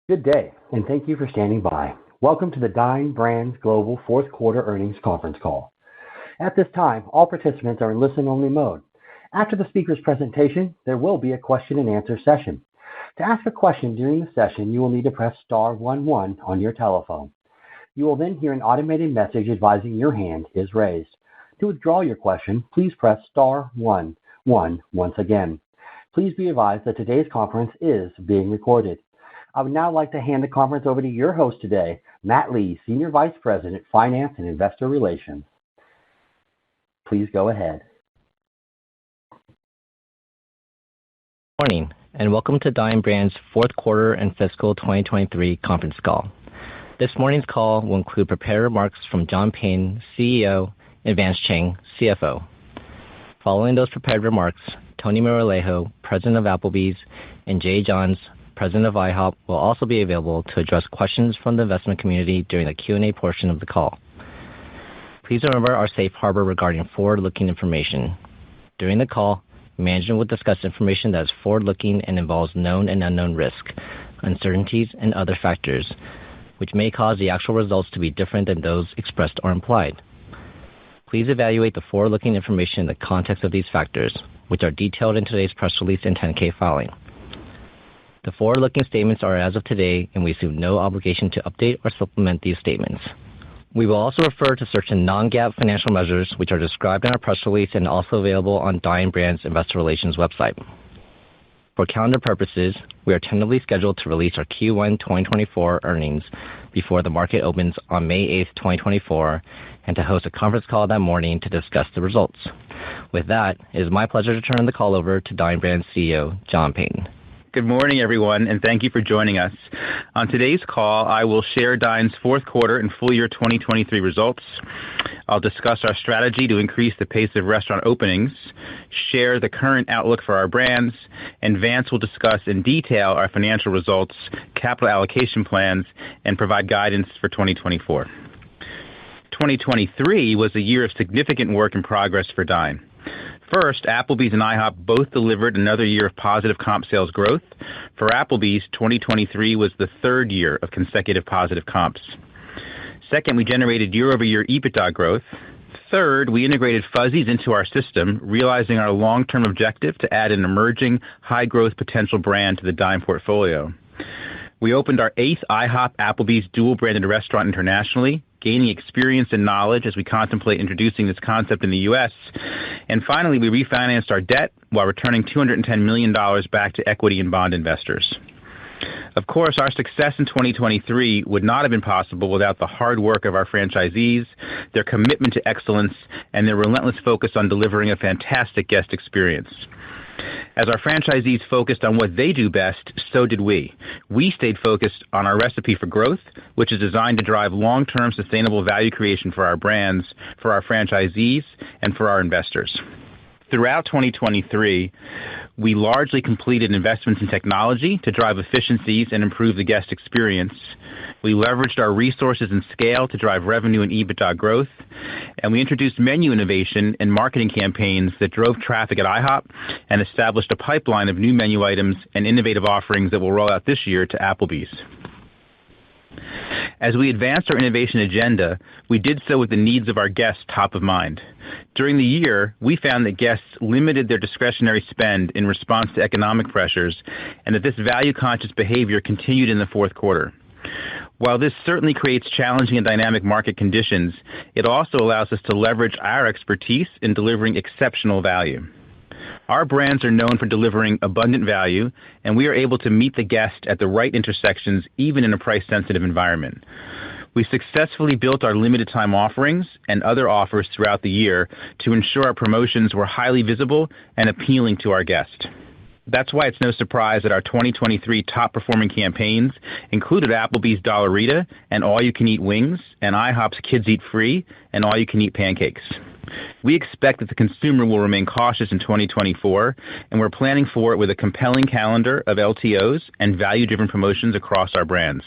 Good day, and thank you for standing by. Welcome to the Dine Brands Global fourth quarter earnings conference call. At this time, all participants are in listen-only mode. After the speaker's presentation, there will be a question-and-answer session. To ask a question during the session, you will need to press star 11 on your telephone. You will then hear an automated message advising your hand is raised. To withdraw your question, please press star 11 once again. Please be advised that today's conference is being recorded. I would now like to hand the conference over to your host today, Matt Lee, Senior Vice President, Finance and Investor Relations. Please go ahead. Morning, and welcome to Dine Brands' fourth quarter and fiscal 2023 conference call. This morning's call will include prepared remarks from John Peyton, CEO, and Vance Chang, CFO. Following those prepared remarks, Tony Moralejo, President of Applebee's, and Jay Johns, President of IHOP, will also be available to address questions from the investment community during the Q&A portion of the call. Please remember our safe harbor regarding forward-looking information. During the call, management will discuss information that is forward-looking and involves known and unknown risk, uncertainties, and other factors, which may cause the actual results to be different than those expressed or implied. Please evaluate the forward-looking information in the context of these factors, which are detailed in today's press release and 10-K filing. The forward-looking statements are as of today, and we assume no obligation to update or supplement these statements. We will also refer to certain non-GAAP financial measures, which are described in our press release and also available on Dine Brands' Investor Relations website. For calendar purposes, we are tentatively scheduled to release our Q1 2024 earnings before the market opens on May 8, 2024, and to host a conference call that morning to discuss the results. With that, it is my pleasure to turn the call over to Dine Brands CEO, John Peyton. Good morning, everyone, and thank you for joining us. On today's call, I will share Dine's fourth quarter and full year 2023 results. I'll discuss our strategy to increase the pace of restaurant openings, share the current outlook for our brands, and Vance will discuss in detail our financial results, capital allocation plans, and provide guidance for 2024. 2023 was a year of significant work and progress for Dine. First, Applebee's and IHOP both delivered another year of positive comp sales growth. For Applebee's, 2023 was the third year of consecutive positive comps. Second, we generated year-over-year EBITDA growth. Third, we integrated Fuzzy's into our system, realizing our long-term objective to add an emerging high-growth potential brand to the Dine portfolio. We opened our 8th IHOP Applebee's dual-branded restaurant internationally, gaining experience and knowledge as we contemplate introducing this concept in the U.S. And finally, we refinanced our debt while returning $210 million back to equity and bond investors. Of course, our success in 2023 would not have been possible without the hard work of our franchisees, their commitment to excellence, and their relentless focus on delivering a fantastic guest experience. As our franchisees focused on what they do best, so did we. We stayed focused on our recipe for growth, which is designed to drive long-term sustainable value creation for our brands, for our franchisees, and for our investors. Throughout 2023, we largely completed investments in technology to drive efficiencies and improve the guest experience. We leveraged our resources and scale to drive revenue and EBITDA growth, and we introduced menu innovation and marketing campaigns that drove traffic at IHOP and established a pipeline of new menu items and innovative offerings that will roll out this year to Applebee's. As we advanced our innovation agenda, we did so with the needs of our guests top of mind. During the year, we found that guests limited their discretionary spend in response to economic pressures, and that this value-conscious behavior continued in the fourth quarter. While this certainly creates challenging and dynamic market conditions, it also allows us to leverage our expertise in delivering exceptional value. Our brands are known for delivering abundant value, and we are able to meet the guest at the right intersections, even in a price-sensitive environment. We successfully built our limited-time offerings and other offers throughout the year to ensure our promotions were highly visible and appealing to our guests. That's why it's no surprise that our 2023 top-performing campaigns included Applebee's Dollarita and All-You-Can-Eat Wings, and IHOP's Kids Eat Free and All-You-Can-Eat Pancakes. We expect that the consumer will remain cautious in 2024, and we're planning for it with a compelling calendar of LTOs and value-driven promotions across our brands.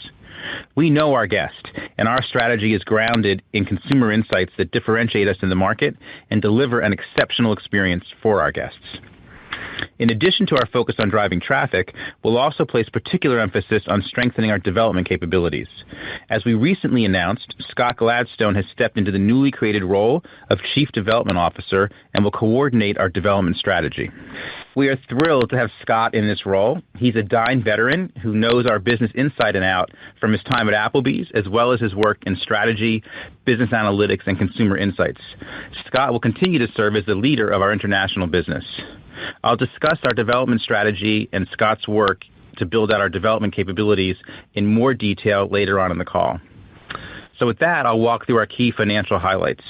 We know our guest, and our strategy is grounded in consumer insights that differentiate us in the market and deliver an exceptional experience for our guests. In addition to our focus on driving traffic, we'll also place particular emphasis on strengthening our development capabilities. As we recently announced, Scott Gladstone has stepped into the newly created role of Chief Development Officer and will coordinate our development strategy. We are thrilled to have Scott in this role. He's a Dine veteran who knows our business inside and out from his time at Applebee's, as well as his work in strategy, business analytics, and consumer insights. Scott will continue to serve as the leader of our international business. I'll discuss our development strategy and Scott's work to build out our development capabilities in more detail later on in the call. So with that, I'll walk through our key financial highlights.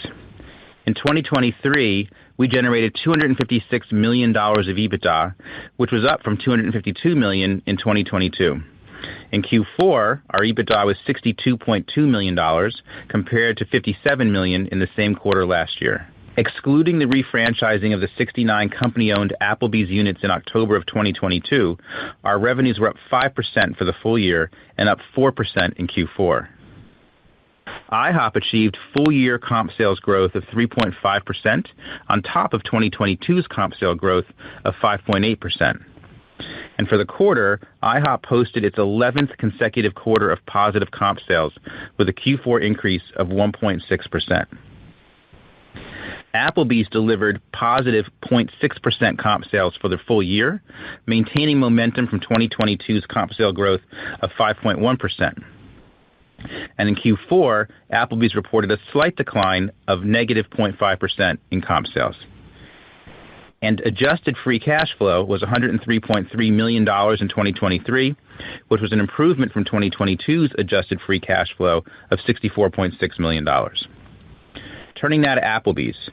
In 2023, we generated $256 million of EBITDA, which was up from $252 million in 2022. In Q4, our EBITDA was $62.2 million compared to $57 million in the same quarter last year. Excluding the refranchising of the 69 company-owned Applebee's units in October of 2022, our revenues were up 5% for the full year and up 4% in Q4. IHOP achieved full-year comp sales growth of 3.5% on top of 2022's comp sale growth of 5.8%. And for the quarter, IHOP posted its 11th consecutive quarter of positive comp sales with a Q4 increase of 1.6%. Applebee's delivered positive 0.6% comp sales for the full year, maintaining momentum from 2022's comp sale growth of 5.1%. And in Q4, Applebee's reported a slight decline of negative 0.5% in comp sales. And adjusted free cash flow was $103.3 million in 2023, which was an improvement from 2022's adjusted free cash flow of $64.6 million. Turning now to Applebee's.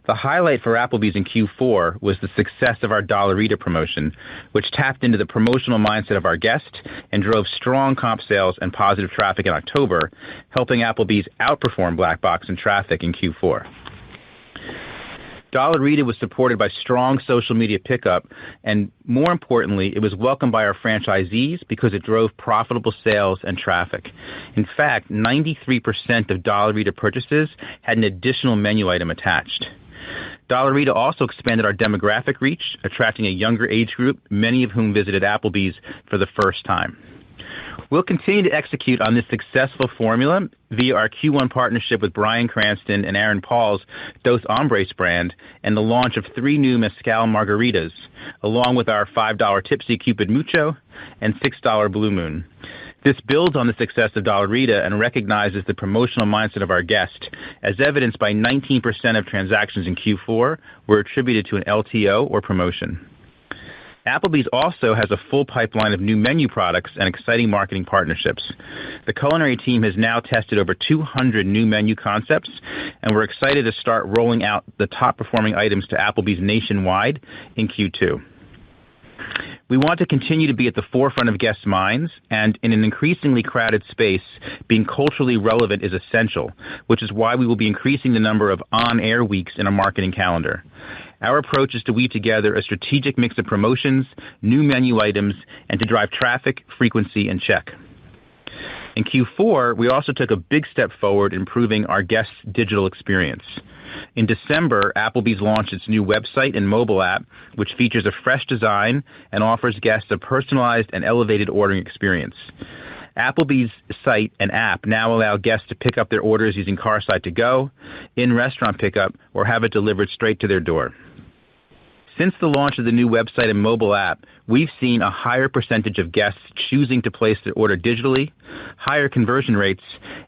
The highlight for Applebee's in Q4 was the success of our Dollarita promotion, which tapped into the promotional mindset of our guests and drove strong comp sales and positive traffic in October, helping Applebee's outperform Black Box in traffic in Q4. Dollarita was supported by strong social media pickup, and more importantly, it was welcomed by our franchisees because it drove profitable sales and traffic. In fact, 93% of Dollarita purchases had an additional menu item attached. Dollarita also expanded our demographic reach, attracting a younger age group, many of whom visited Applebee's for the first time. We'll continue to execute on this successful formula via our Q1 partnership with Bryan Cranston and Aaron Paul's Dos Hombres brand and the launch of 3 new mezcal margaritas, along with our $5 Tipsy Cupid Mucho and $6 Blue Moon. This builds on the success of Dollarita and recognizes the promotional mindset of our guest, as evidenced by 19% of transactions in Q4 were attributed to an LTO or promotion. Applebee's also has a full pipeline of new menu products and exciting marketing partnerships. The culinary team has now tested over 200 new menu concepts, and we're excited to start rolling out the top-performing items to Applebee's nationwide in Q2. We want to continue to be at the forefront of guests' minds, and in an increasingly crowded space, being culturally relevant is essential, which is why we will be increasing the number of on-air weeks in our marketing calendar. Our approach is to weave together a strategic mix of promotions, new menu items, and to drive traffic, frequency, and check. In Q4, we also took a big step forward improving our guests' digital experience. In December, Applebee's launched its new website and mobile app, which features a fresh design and offers guests a personalized and elevated ordering experience. Applebee's site and app now allow guests to pick up their orders using Carside to Go, in-restaurant pickup, or have it delivered straight to their door. Since the launch of the new website and mobile app, we've seen a higher percentage of guests choosing to place their order digitally, higher conversion rates,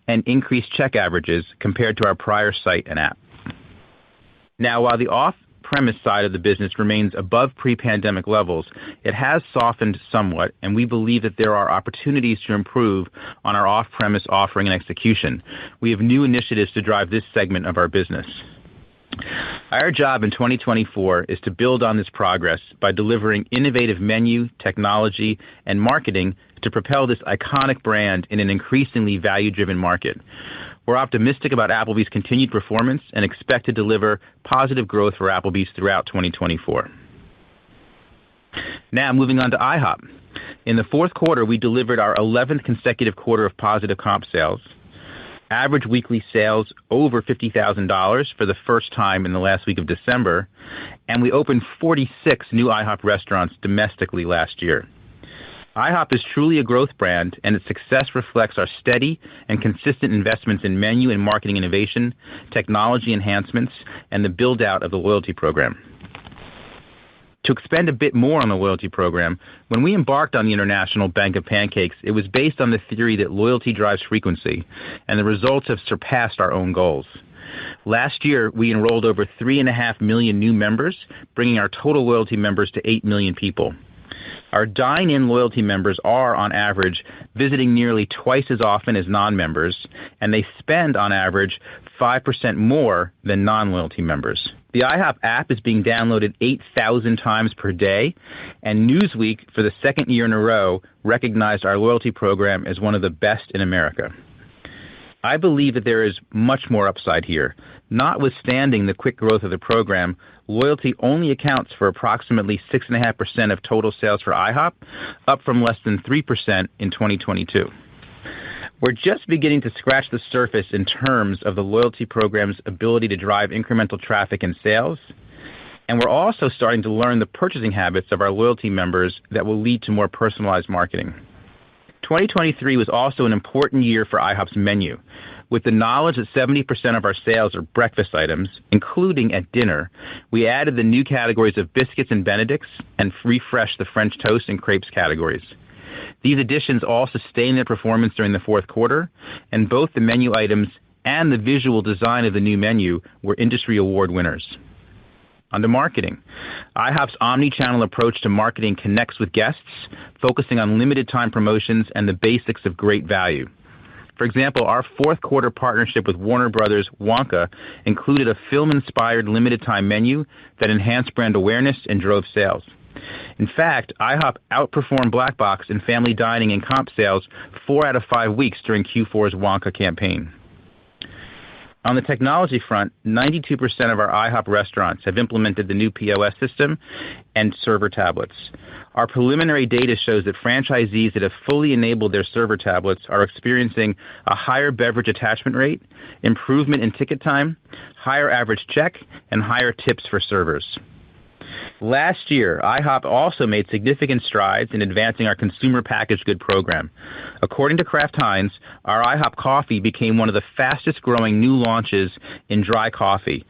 and increased check averages compared to our prior site and app. Now, while the off-premise side of the business remains above pre-pandemic levels, it has softened somewhat, and we believe that there are opportunities to improve on our off-premise offering and execution. We have new initiatives to drive this segment of our business. Our job in 2024 is to build on this progress by delivering innovative menu, technology, and marketing to propel this iconic brand in an increasingly value-driven market. We're optimistic about Applebee's continued performance and expect to deliver positive growth for Applebee's throughout 2024. Now, moving on to IHOP. In the fourth quarter, we delivered our 11th consecutive quarter of positive comp sales. average weekly sales over $50,000 for the first time in the last week of December, and we opened 46 new IHOP restaurants domestically last year. IHOP is truly a growth brand, and its success reflects our steady and consistent investments in menu and marketing innovation, technology enhancements, and the build-out of the loyalty program. To expand a bit more on the loyalty program, when we embarked on the International Bank of Pancakes, it was based on the theory that loyalty drives frequency, and the results have surpassed our own goals. Last year, we enrolled over 3.5 million new members, bringing our total loyalty members to 8 million people. Our dine-in loyalty members are, on average, visiting nearly twice as often as non-members, and they spend, on average, 5% more than non-loyalty members. The IHOP app is being downloaded 8,000 times per day, and Newsweek, for the second year in a row, recognized our loyalty program as one of the best in America. I believe that there is much more upside here. Notwithstanding the quick growth of the program, loyalty only accounts for approximately 6.5% of total sales for IHOP, up from less than 3% in 2022. We're just beginning to scratch the surface in terms of the loyalty program's ability to drive incremental traffic and sales, and we're also starting to learn the purchasing habits of our loyalty members that will lead to more personalized marketing. 2023 was also an important year for IHOP's menu. With the knowledge that 70% of our sales are breakfast items, including at dinner, we added the new categories of biscuits and Benedicts and refreshed the French toast and crepes categories. These additions all sustained their performance during the fourth quarter, and both the menu items and the visual design of the new menu were industry award winners. On to marketing. IHOP's omni-channel approach to marketing connects with guests, focusing on limited-time promotions and the basics of great value. For example, our fourth quarter partnership with Warner Brothers' Wonka included a film-inspired limited-time menu that enhanced brand awareness and drove sales. In fact, IHOP outperformed Black Box in family dining and comp sales 4 out of 5 weeks during Q4's Wonka campaign. On the technology front, 92% of our IHOP restaurants have implemented the new POS system and server tablets. Our preliminary data shows that franchisees that have fully enabled their server tablets are experiencing a higher beverage attachment rate, improvement in ticket time, higher average check, and higher tips for servers. Last year, IHOP also made significant strides in advancing our consumer packaged good program. According to Kraft Heinz, our IHOP coffee became one of the fastest-growing new launches in dry coffee,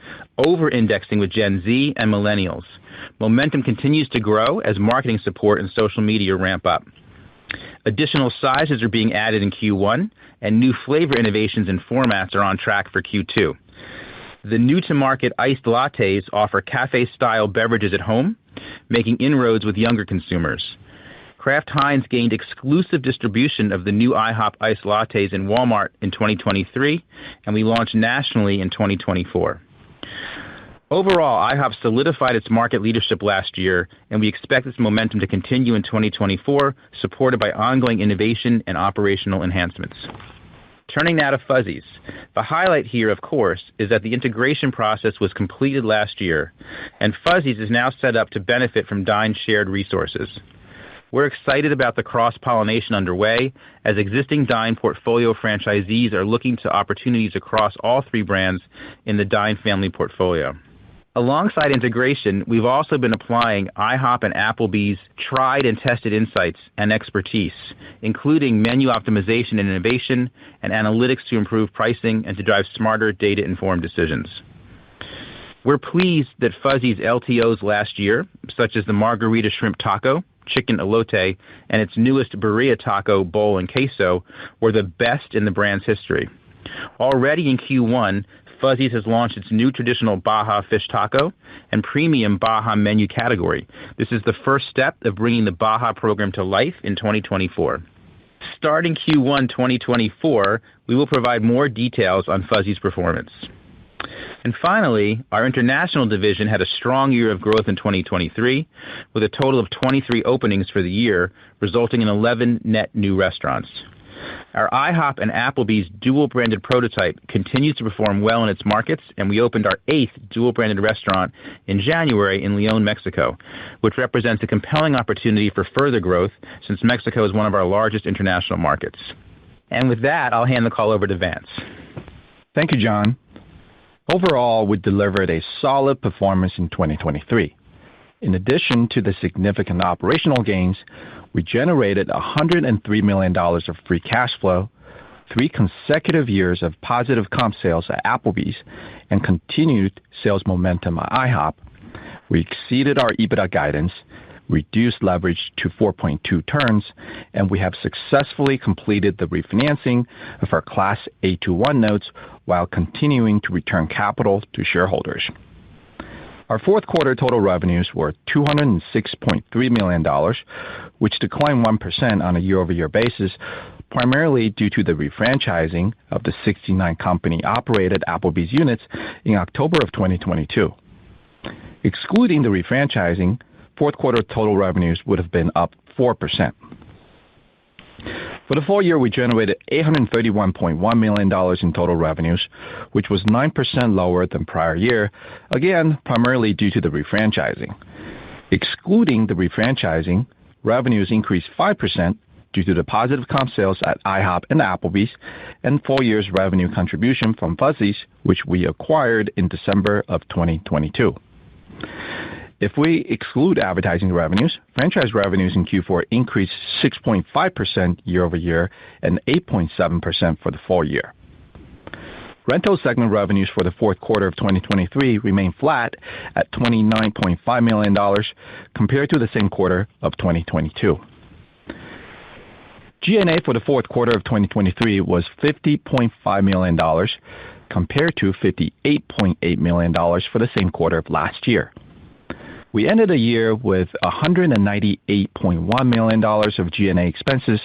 over-indexing with Gen Z and millennials. Momentum continues to grow as marketing support and social media ramp up. Additional sizes are being added in Q1, and new flavor innovations and formats are on track for Q2. The new-to-market iced lattes offer cafe-style beverages at home, making inroads with younger consumers. Kraft Heinz gained exclusive distribution of the new IHOP iced lattes in Walmart in 2023, and we launched nationally in 2024. Overall, IHOP solidified its market leadership last year, and we expect this momentum to continue in 2024, supported by ongoing innovation and operational enhancements. Turning now to Fuzzy's. The highlight here, of course, is that the integration process was completed last year, and Fuzzy's is now set up to benefit from Dine's shared resources. We're excited about the cross-pollination underway, as existing Dine portfolio franchisees are looking to opportunities across all 3 brands in the Dine family portfolio. Alongside integration, we've also been applying IHOP and Applebee's tried and tested insights and expertise, including menu optimization and innovation and analytics to improve pricing and to drive smarter data-informed decisions. We're pleased that Fuzzy's LTOs last year, such as the Margarita Shrimp Taco, Chicken Elote, and its newest Birria Taco Bowl and Queso, were the best in the brand's history. Already in Q1, Fuzzy's has launched its new traditional Baja fish taco and premium Baja menu category. This is the first step of bringing the Baja program to life in 2024. Starting Q1 2024, we will provide more details on Fuzzy's performance. And finally, our international division had a strong year of growth in 2023, with a total of 23 openings for the year, resulting in 11 net new restaurants. Our IHOP and Applebee's dual-branded prototype continues to perform well in its markets, and we opened our 8th dual-branded restaurant in January in León, Mexico, which represents a compelling opportunity for further growth since Mexico is one of our largest international markets. And with that, I'll hand the call over to Vance. Thank you, John. Overall, we delivered a solid performance in 2023. In addition to the significant operational gains, we generated $103 million of free cash flow, 3 consecutive years of positive comp sales at Applebee's, and continued sales momentum at IHOP. We exceeded our EBITDA guidance, reduced leverage to 4.2 turns, and we have successfully completed the refinancing of our Class A21 notes while continuing to return capital to shareholders. Our fourth quarter total revenues were $206.3 million, which declined 1% on a year-over-year basis, primarily due to the refranchising of the 69 company-operated Applebee's units in October of 2022. Excluding the refranchising, fourth quarter total revenues would have been up 4%. For the full year, we generated $831.1 million in total revenues, which was 9% lower than prior year, again, primarily due to the refranchising. Excluding the refranchising, revenues increased 5% due to the positive comp sales at IHOP and Applebee's, and full year's revenue contribution from Fuzzy's, which we acquired in December of 2022. If we exclude advertising revenues, franchise revenues in Q4 increased 6.5% year-over-year and 8.7% for the full year. Rental segment revenues for the fourth quarter of 2023 remained flat at $29.5 million compared to the same quarter of 2022. G&A for the fourth quarter of 2023 was $50.5 million compared to $58.8 million for the same quarter of last year. We ended the year with $198.1 million of G&A expenses,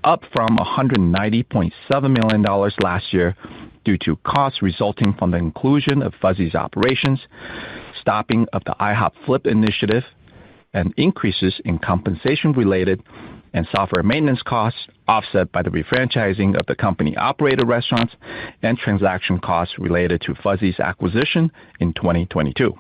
up from $190.7 million last year due to costs resulting from the inclusion of Fuzzy's operations, stopping of the IHOP Flip initiative, and increases in compensation-related and software maintenance costs offset by the refranchising of the company-operated restaurants and transaction costs related to Fuzzy's acquisition in 2022.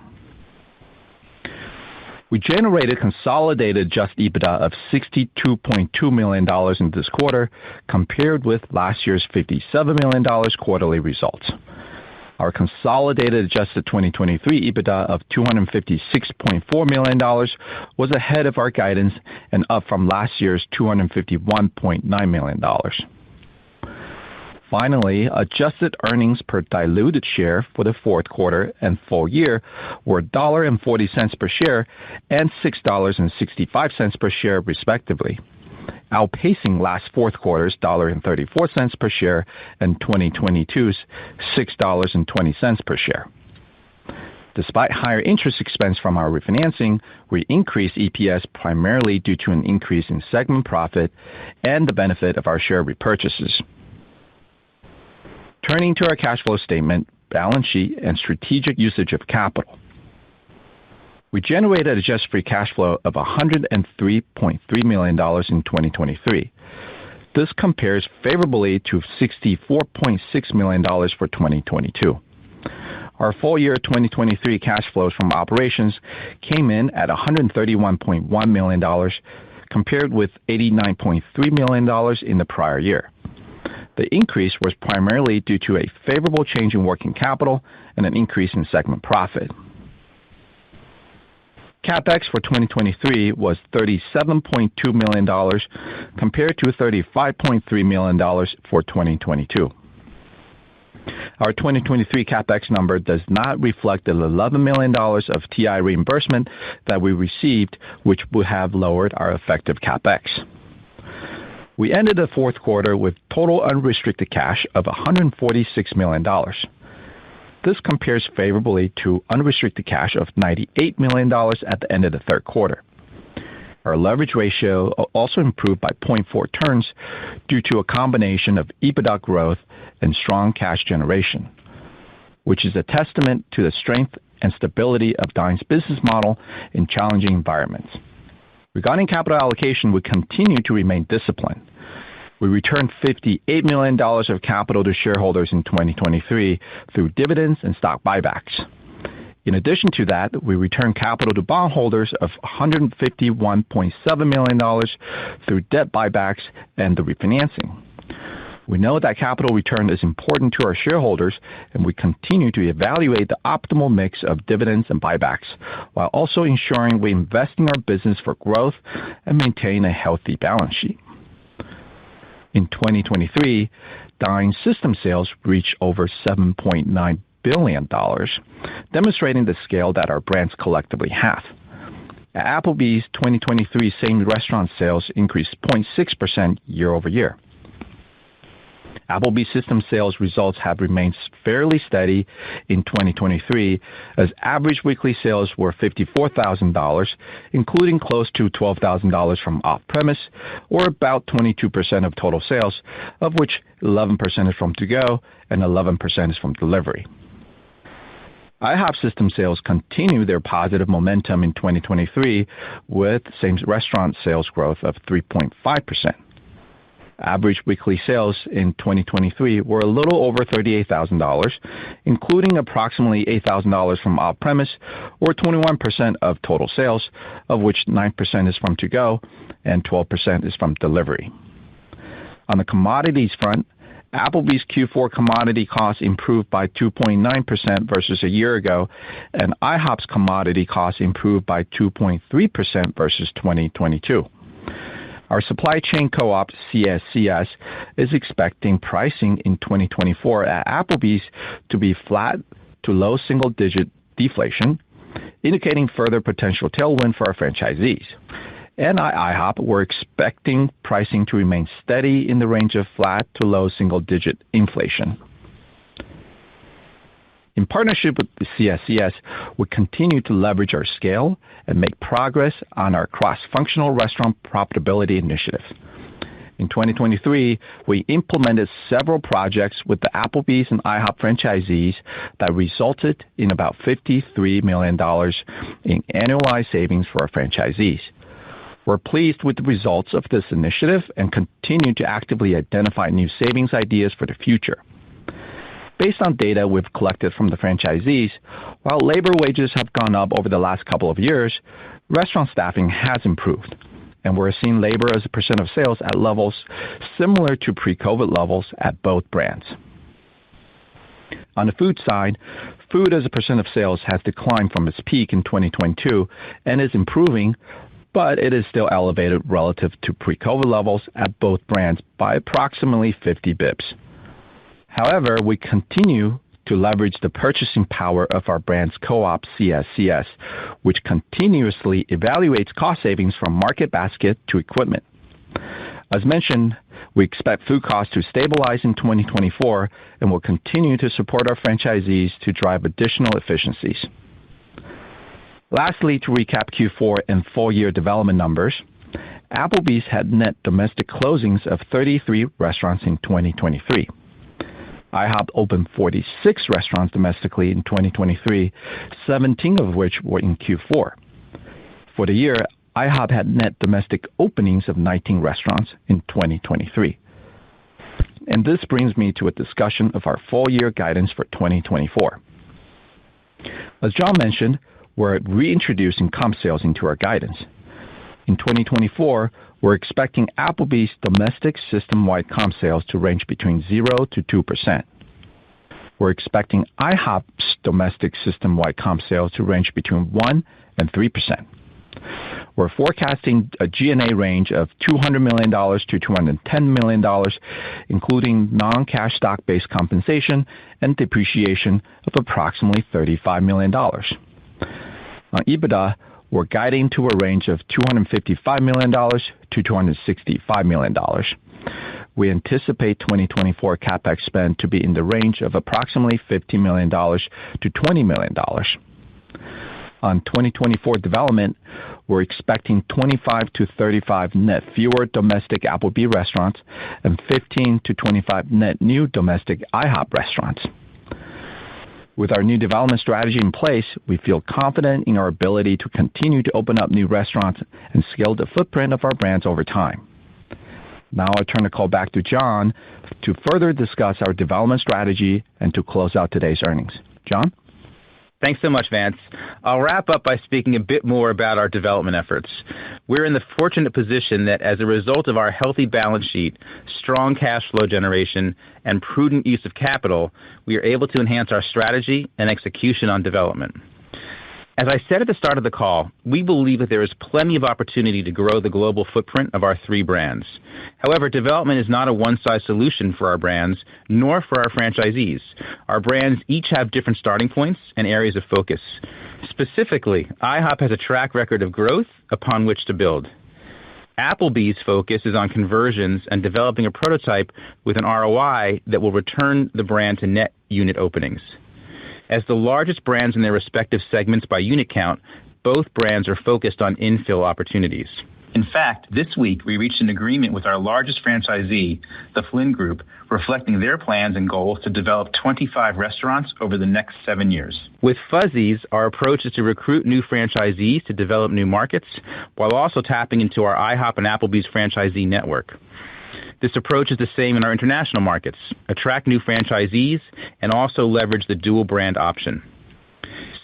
We generated consolidated adjusted EBITDA of $62.2 million in this quarter, compared with last year's $57 million quarterly results. Our consolidated adjusted 2023 EBITDA of $256.4 million was ahead of our guidance and up from last year's $251.9 million. Finally, adjusted earnings per diluted share for the fourth quarter and full year were $1.40 per share and $6.65 per share, respectively, outpacing last fourth quarter's $1.34 per share and 2022's $6.20 per share. Despite higher interest expense from our refinancing, we increased EPS primarily due to an increase in segment profit and the benefit of our share repurchases. Turning to our cash flow statement, balance sheet, and strategic usage of capital. We generated adjusted free cash flow of $103.3 million in 2023. This compares favorably to $64.6 million for 2022. Our full year 2023 cash flows from operations came in at $131.1 million, compared with $89.3 million in the prior year. The increase was primarily due to a favorable change in working capital and an increase in segment profit. CapEx for 2023 was $37.2 million compared to $35.3 million for 2022. Our 2023 CapEx number does not reflect the $11 million of TI reimbursement that we received, which would have lowered our effective CapEx. We ended the fourth quarter with total unrestricted cash of $146 million. This compares favorably to unrestricted cash of $98 million at the end of the third quarter. Our leverage ratio also improved by 0.4 turns due to a combination of EBITDA growth and strong cash generation, which is a testament to the strength and stability of Dine's business model in challenging environments. Regarding capital allocation, we continue to remain disciplined. We returned $58 million of capital to shareholders in 2023 through dividends and stock buybacks. In addition to that, we returned capital to bondholders of $151.7 million through debt buybacks and the refinancing. We know that capital return is important to our shareholders, and we continue to evaluate the optimal mix of dividends and buybacks, while also ensuring we invest in our business for growth and maintain a healthy balance sheet. In 2023, Dine system sales reached over $7.9 billion, demonstrating the scale that our brands collectively have. At Applebee's, 2023 same-restaurant sales increased 0.6% year-over-year. Applebee's system sales results have remained fairly steady in 2023, as average weekly sales were $54,000, including close to $12,000 from off-premise, or about 22% of total sales, of which 11% is from to-go and 11% is from delivery. IHOP system sales continue their positive momentum in 2023 with same-restaurant sales growth of 3.5%. Average weekly sales in 2023 were a little over $38,000, including approximately $8,000 from off-premise, or 21% of total sales, of which 9% is from to-go and 12% is from delivery. On the commodities front, Applebee's Q4 commodity costs improved by 2.9% versus a year ago, and IHOP's commodity costs improved by 2.3% versus 2022. Our supply chain co-op, CSCS, is expecting pricing in 2024 at Applebee's to be flat to low single-digit deflation, indicating further potential tailwind for our franchisees. And at IHOP, we're expecting pricing to remain steady in the range of flat to low single-digit inflation. In partnership with the CSCS, we continue to leverage our scale and make progress on our cross-functional restaurant profitability initiative. In 2023, we implemented several projects with the Applebee's and IHOP franchisees that resulted in about $53 million in annualized savings for our franchisees. We're pleased with the results of this initiative and continue to actively identify new savings ideas for the future. Based on data we've collected from the franchisees, while labor wages have gone up over the last couple of years, restaurant staffing has improved, and we're seeing labor as a percent of sales at levels similar to pre-COVID levels at both brands. On the food side, food as a percent of sales has declined from its peak in 2022 and is improving, but it is still elevated relative to pre-COVID levels at both brands by approximately 50 bips. However, we continue to leverage the purchasing power of our brand's co-op, CSCS, which continuously evaluates cost savings from market basket to equipment. As mentioned, we expect food costs to stabilize in 2024 and will continue to support our franchisees to drive additional efficiencies. Lastly, to recap Q4 and full-year development numbers, Applebee's had net domestic closings of 33 restaurants in 2023. IHOP opened 46 restaurants domestically in 2023, 17 of which were in Q4. For the year, IHOP had net domestic openings of 19 restaurants in 2023. And this brings me to a discussion of our full-year guidance for 2024. As John mentioned, we're reintroducing comp sales into our guidance. In 2024, we're expecting Applebee's domestic system-wide comp sales to range between 0 to 2%. We're expecting IHOP's domestic system-wide comp sales to range between 1 and 3%. We're forecasting a G&A range of $200 million to $210 million, including non-cash stock-based compensation and depreciation of approximately $35 million. On EBITDA, we're guiding to a range of $255 million to $265 million. We anticipate 2024 CapEx spend to be in the range of approximately $50 million to $20 million. On 2024 development, we're expecting 25 to 35 net fewer domestic Applebee restaurants and 15 to 25 net new domestic IHOP restaurants. With our new development strategy in place, we feel confident in our ability to continue to open up new restaurants and scale the footprint of our brands over time. Now I'll turn the call back to John to further discuss our development strategy and to close out today's earnings. John? Thanks so much, Vance. I'll wrap up by speaking a bit more about our development efforts. We're in the fortunate position that as a result of our healthy balance sheet, strong cash flow generation, and prudent use of capital, we are able to enhance our strategy and execution on development. As I said at the start of the call, we believe that there is plenty of opportunity to grow the global footprint of our 3 brands. However, development is not a one-size solution for our brands, nor for our franchisees. Our brands each have different starting points and areas of focus. Specifically, IHOP has a track record of growth upon which to build. Applebee's focus is on conversions and developing a prototype with an ROI that will return the brand to net unit openings. As the largest brands in their respective segments by unit count, both brands are focused on infill opportunities. In fact, this week we reached an agreement with our largest franchisee, the Flynn Group, reflecting their plans and goals to develop 25 restaurants over the next 7 years. With Fuzzy's, our approach is to recruit new franchisees to develop new markets, while also tapping into our IHOP and Applebee's franchisee network. This approach is the same in our international markets: attract new franchisees and also leverage the dual brand option.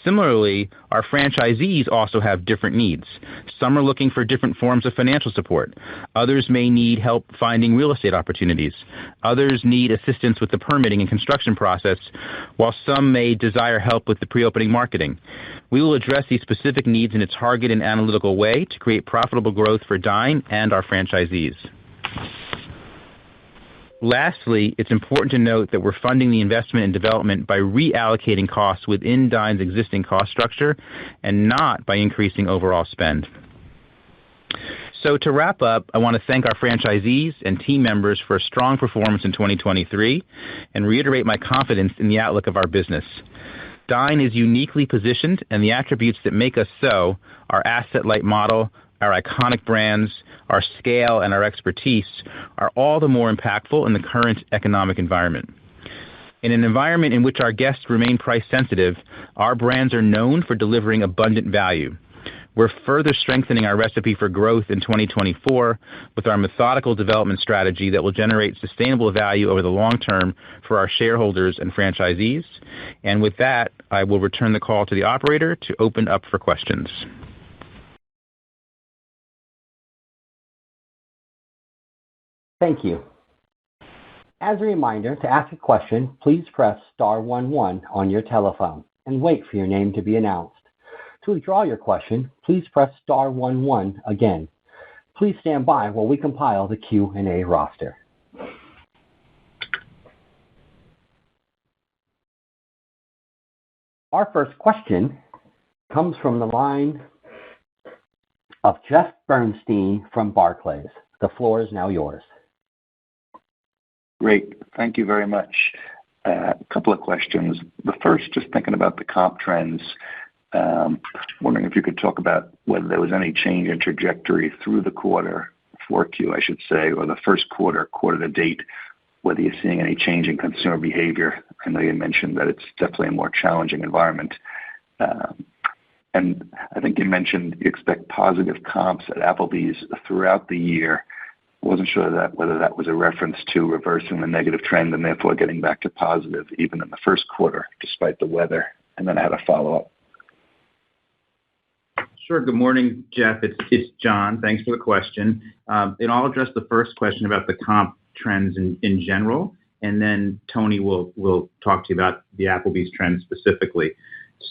Similarly, our franchisees also have different needs. Some are looking for different forms of financial support. Others may need help finding real estate opportunities. Others need assistance with the permitting and construction process, while some may desire help with the pre-opening marketing. We will address these specific needs in a targeted and analytical way to create profitable growth for Dine and our franchisees. Lastly, it's important to note that we're funding the investment in development by reallocating costs within Dine's existing cost structure and not by increasing overall spend. So to wrap up, I want to thank our franchisees and team members for a strong performance in 2023 and reiterate my confidence in the outlook of our business. Dine is uniquely positioned, and the attributes that make us so, our asset-light model, our iconic brands, our scale, and our expertise, are all the more impactful in the current economic environment. In an environment in which our guests remain price-sensitive, our brands are known for delivering abundant value. We're further strengthening our recipe for growth in 2024 with our methodical development strategy that will generate sustainable value over the long term for our shareholders and franchisees. And with that, I will return the call to the operator to open up for questions. Thank you. As a reminder, to ask a question, please press star 11 on your telephone and wait for your name to be announced. To withdraw your question, please press star 11 again. Please stand by while we compile the Q&A roster. Our first question comes from the line of Jeff Bernstein from Barclays. The floor is now yours. Great. Thank you very much. A couple of questions. The first, just thinking about the comp trends, wondering if you could talk about whether there was any change in trajectory through the quarter, 4Q, I should say, or the first quarter to date, whether you're seeing any change in consumer behavior. I know you mentioned that it's definitely a more challenging environment. And I think you mentioned you expect positive comps at Applebee's throughout the year. Wasn't sure whether that was a reference to reversing the negative trend and therefore getting back to positive even in the first quarter, despite the weather. And then I had a follow-up. Sure. Good morning, Jeff. It's John. Thanks for the question. And I'll address the first question about the comp trends in general, and then Tony will talk to you about the Applebee's trends specifically.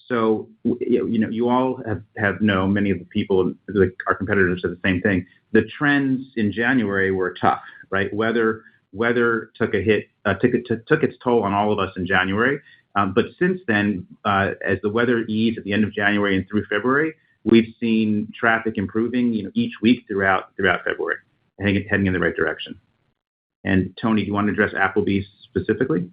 So, you all have known, many of the people, our competitors said the same thing. The trends in January were tough, right? Weather took a hit, took its toll on all of us in January. But since then, as the weather eased at the end of January and through February, we've seen traffic improving, each week throughout February, heading in the right direction. And Tony, do you want to address Applebee's specifically?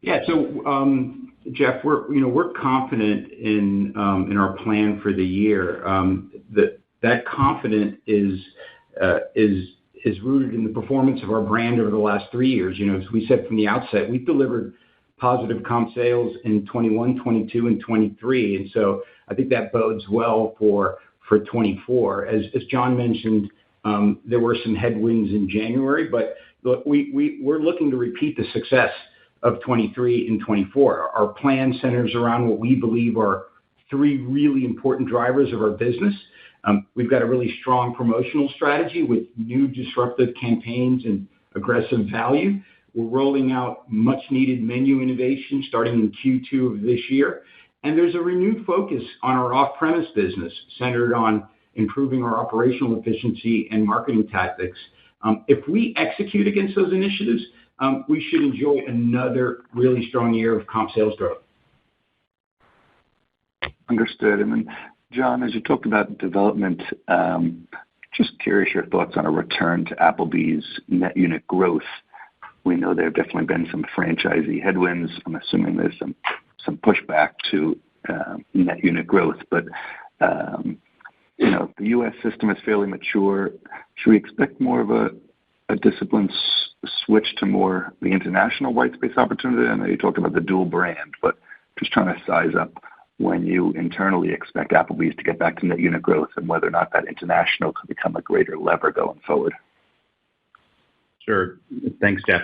Yeah. So, Jeff, we're confident in our plan for the year. That confidence is rooted in the performance of our brand over the last 3 years. As we said from the outset, we've delivered positive comp sales in 21, 22, and 23, and so I think that bodes well for 24. As John mentioned, there were some headwinds in January, but look, we're looking to repeat the success of 23 and 24. Our plan centers around what we believe are three really important drivers of our business. We've got a really strong promotional strategy with new disruptive campaigns and aggressive value. We're rolling out much-needed menu innovation starting in Q2 of this year. And there's a renewed focus on our off-premise business centered on improving our operational efficiency and marketing tactics. If we execute against those initiatives, we should enjoy another really strong year of comp sales growth. Understood. And then, John, as you talked about development, just curious your thoughts on a return to Applebee's net unit growth. We know there have definitely been some franchisee headwinds. I'm assuming there's some pushback to net unit growth, but the U.S. system is fairly mature. Should we expect more of a disciplined switch to more the international white space opportunity? I know you talked about the dual brand, but just trying to size up when you internally expect Applebee's to get back to net unit growth and whether or not that international could become a greater lever going forward. Sure. Thanks, Jeff.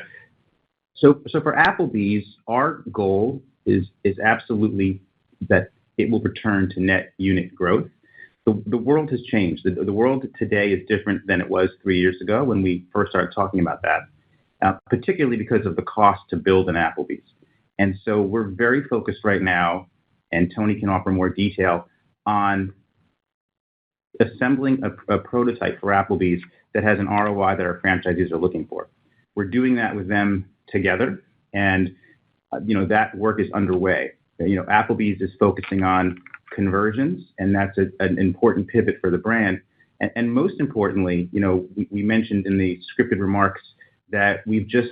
So for Applebee's, our goal is absolutely that it will return to net unit growth. The world has changed. The world today is different than it was 3 years ago when we first started talking about that, particularly because of the cost to build an Applebee's. And so we're very focused right now, and Tony can offer more detail, on assembling a prototype for Applebee's that has an ROI that our franchisees are looking for. We're doing that with them together, and that work is underway. Applebee's is focusing on conversions, and that's an important pivot for the brand. And most importantly, we mentioned in the scripted remarks that we've just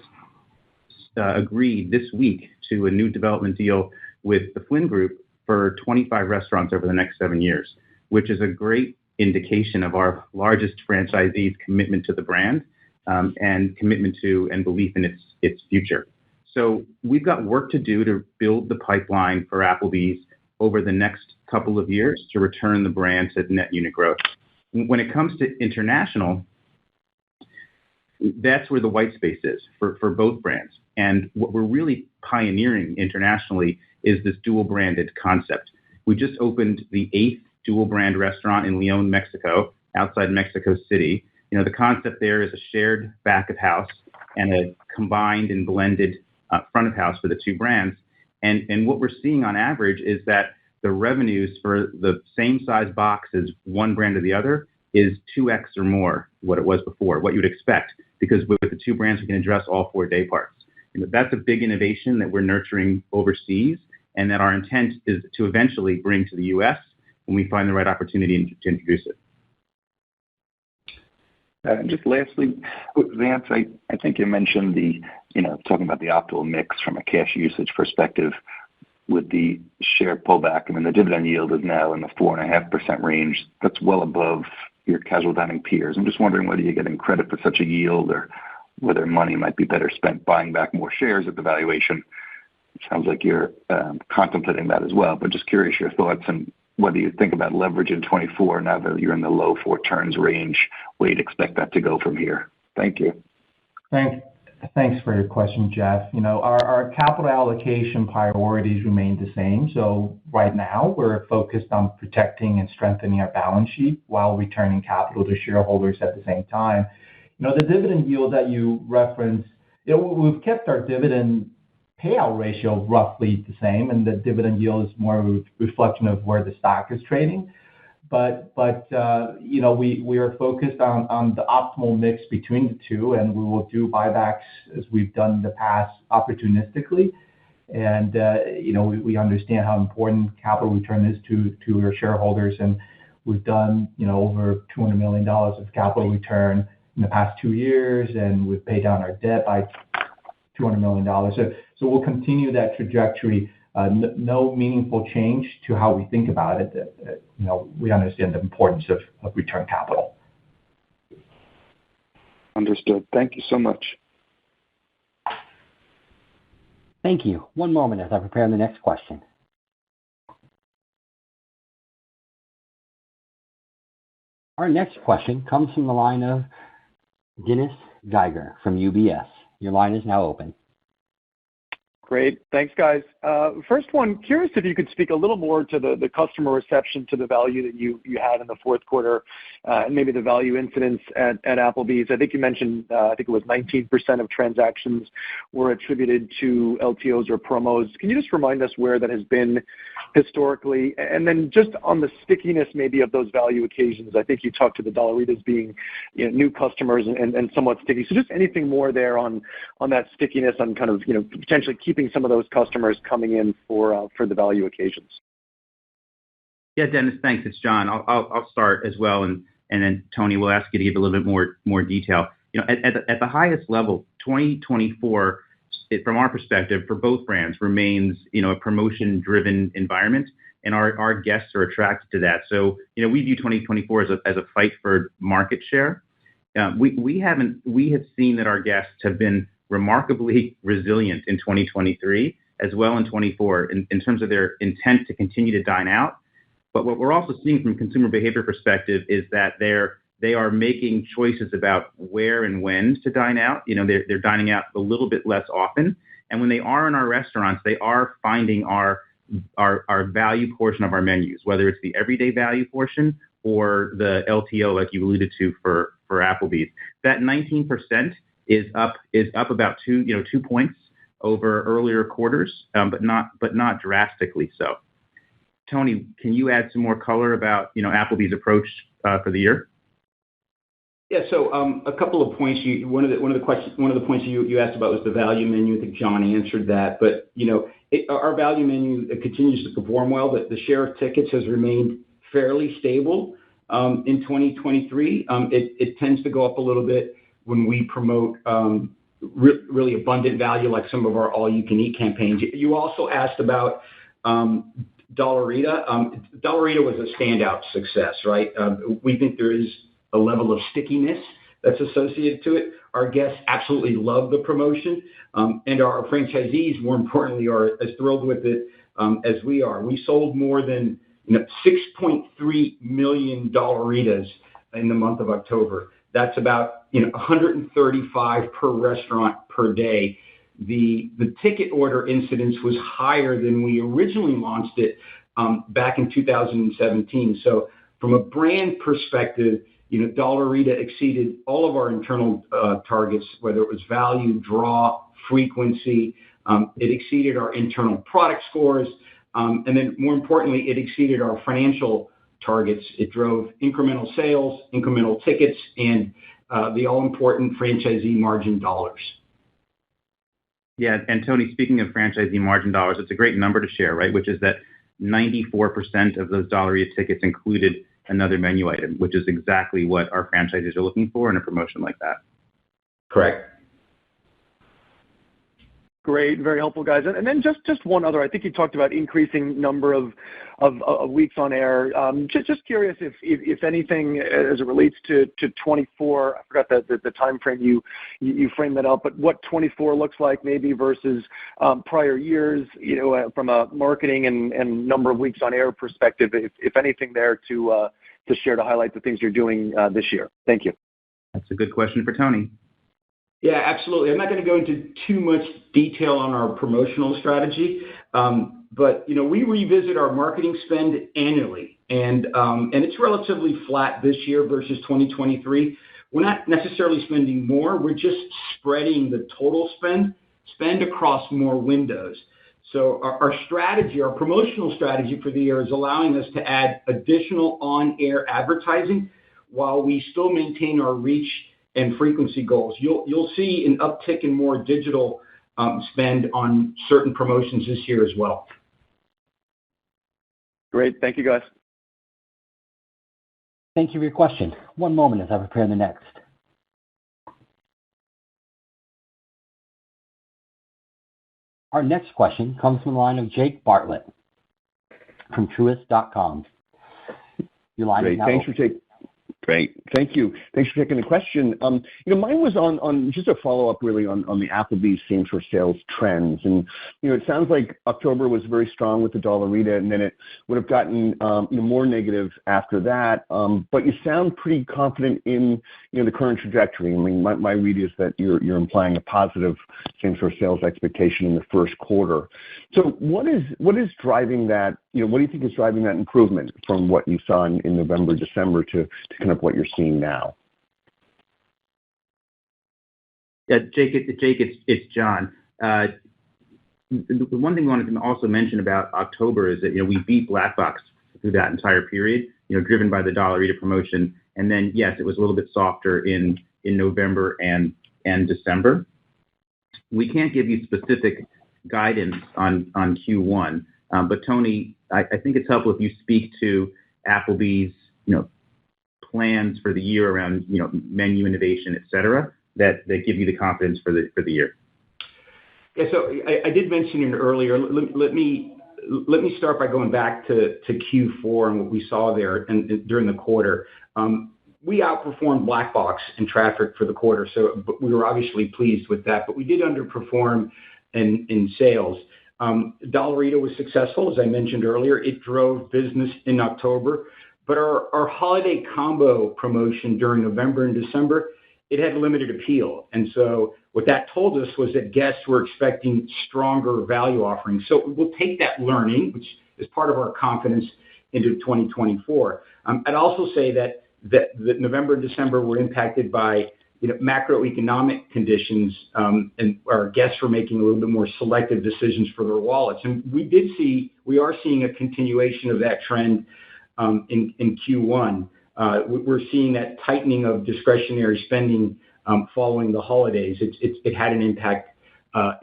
agreed this week to a new development deal with the Flynn Group for 25 restaurants over the next 7 years, which is a great indication of our largest franchisee's commitment to the brand and commitment to and belief in its future. So we've got work to do to build the pipeline for Applebee's over the next couple of years to return the brand to net unit growth. When it comes to international, that's where the white space is for both brands. And what we're really pioneering internationally is this dual branded concept. We just opened the 8th dual brand restaurant in León, Mexico, outside Mexico City. The concept there is a shared back of house and a combined and blended front of house for the two brands. And what we're seeing on average is that the revenues for the same size box as one brand or the other is 2x or more what it was before, what you would expect, because with the two brands, we can address all 4 day parts. That's a big innovation that we're nurturing overseas, and that our intent is to eventually bring to the U.S. when we find the right opportunity to introduce it. And just lastly, Vance, I think you mentioned talking about the optimal mix from a cash usage perspective with the share pullback. I mean, the dividend yield is now in the 4.5% range. That's well above your casual dining peers. I'm just wondering whether you're getting credit for such a yield or whether money might be better spent buying back more shares at the valuation. It sounds like you're contemplating that as well, but just curious your thoughts and whether you think about leverage in 24 now that you're in the low 4 turns range, where you'd expect that to go from here. Thank you. Thanks for your question, Jeff. Our capital allocation priorities remain the same. So right now we're focused on protecting and strengthening our balance sheet while returning capital to shareholders at the same time. The dividend yield that you referenced, we've kept our dividend payout ratio roughly the same, and the dividend yield is more a reflection of where the stock is trading. But we are focused on the optimal mix between the two, and we will do buybacks as we've done in the past opportunistically. And we understand how important capital return is to our shareholders, and we've done over $200 million of capital return in the past 2 years, and we've paid down our debt by $200 million. So we'll continue that trajectory. No meaningful change to how we think about it. We understand the importance of return capital. Understood. Thank you so much. Thank you. One moment as I prepare the next question. Our next question comes from the line of Dennis Geiger from UBS. Your line is now open. Great. Thanks, guys. First one, curious if you could speak a little more to the customer reception to the value that you had in the fourth quarter, and maybe the value incidence at Applebee's. I think you mentioned, I think it was 19% of transactions were attributed to LTOs or promos. Can you just remind us where that has been historically? And then just on the stickiness maybe of those value occasions, I think you talked to the Dollaritas being, new customers and somewhat sticky. So just anything more there on that stickiness, on kind of, potentially keeping some of those customers coming in for the value occasions. Yeah, Dennis, thanks. It's John. I'll start as well, and then Tony will ask you to give a little bit more detail. At the highest level, 2024, from our perspective, for both brands, remains a promotion-driven environment, and our guests are attracted to that. So we view 2024 as a fight for market share. We have seen that our guests have been remarkably resilient in 2023 as well in 24 in terms of their intent to continue to dine out. But what we're also seeing from a consumer behavior perspective is that they are making choices about where and when to dine out. They're dining out a little bit less often, and when they are in our restaurants, they are finding our value portion of our menus, whether it's the everyday value portion or the LTO, like you alluded to for Applebee's. That 19% is up about 2 points over earlier quarters, but not drastically so. Tony, can you add some more color about Applebee's approach for the year? Yeah. So a couple of points. One of the points you asked about was the value menu. I think John answered that. But our value menu continues to perform well. The share of tickets has remained fairly stable in 2023. It tends to go up a little bit when we promote really abundant value, like some of our all-you-can-eat campaigns. You also asked about Dollarita. Dollarita was a standout success, right? We think there is a level of stickiness that's associated to it. Our guests absolutely love the promotion, and our franchisees, more importantly, are as thrilled with it as we are. We sold more than 6.3 million Dollaritas in the month of October. That's about 135 per restaurant per day. The ticket order incidence was higher than we originally launched it back in 2017. So from a brand perspective, Dollarita exceeded all of our internal targets, whether it was value, draw, frequency. It exceeded our internal product scores. And then more importantly, it exceeded our financial targets. It drove incremental sales, incremental tickets, and the all-important franchisee margin dollars. Yeah, and Tony, speaking of franchisee margin dollars, it's a great number to share, right? Which is that 94% of those Dollarita tickets included another menu item, which is exactly what our franchisees are looking for in a promotion like that. Correct. Great. Very helpful, guys. And then just one other. I think you talked about increasing number of weeks on air. Just curious if anything, as it relates to 24, I forgot the time frame you framed that up, but what 24 looks like maybe versus prior years, from a marketing and number of weeks on air perspective, if anything there to share to highlight the things you're doing this year. Thank you. That's a good question for Tony. Yeah, absolutely. I'm not going to go into too much detail on our promotional strategy, but we revisit our marketing spend annually, and it's relatively flat this year versus 2023. We're not necessarily spending more. We're just spreading the total spend across more windows. So our strategy, our promotional strategy for the year, is allowing us to add additional on-air advertising while we still maintain our reach and frequency goals. You'll see an uptick in more digital spend on certain promotions this year as well. Great. Thank you, guys. Thank you for your question. One moment as I prepare the next. Our next question comes from the line of Jake Bartlett from Truist.com. Your line is now open. Great. Thank you. Thanks for taking the question. Mine was on just a follow-up really on the Applebee's same-store sales trends. And, it sounds like October was very strong with the Dollarita, and then it would have gotten, more negative after that. But you sound pretty confident in, the current trajectory. I mean, my read is that you're implying a positive same-store sales expectation in the first quarter. So what is driving that? What do you think is driving that improvement from what you saw in November, December to kind of what you're seeing now? Yeah, Jake, it's John. The one thing I wanted to also mention about October is that, we beat Black Box through that entire period, driven by the Dollarita promotion. And then, yes, it was a little bit softer in November and December. We can't give you specific guidance on Q1, but Tony, I think it's helpful if you speak to Applebee's, plans for the year around, menu innovation, et cetera, that give you the confidence for the year. Yeah, so I did mention it earlier. Let me start by going back to Q4 and what we saw there and during the quarter. We outperformed Black Box in traffic for the quarter, but we were obviously pleased with that. But we did underperform in sales. Dollarita was successful, as I mentioned earlier. It drove business in October. But our holiday combo promotion during November and December, it had limited appeal. And so what that told us was that guests were expecting stronger value offerings. So we'll take that learning, which is part of our confidence, into 2024. I'd also say that November and December were impacted by macroeconomic conditions, and our guests were making a little bit more selective decisions for their wallets. And we are seeing a continuation of that trend in Q1. We're seeing that tightening of discretionary spending following the holidays. It had an impact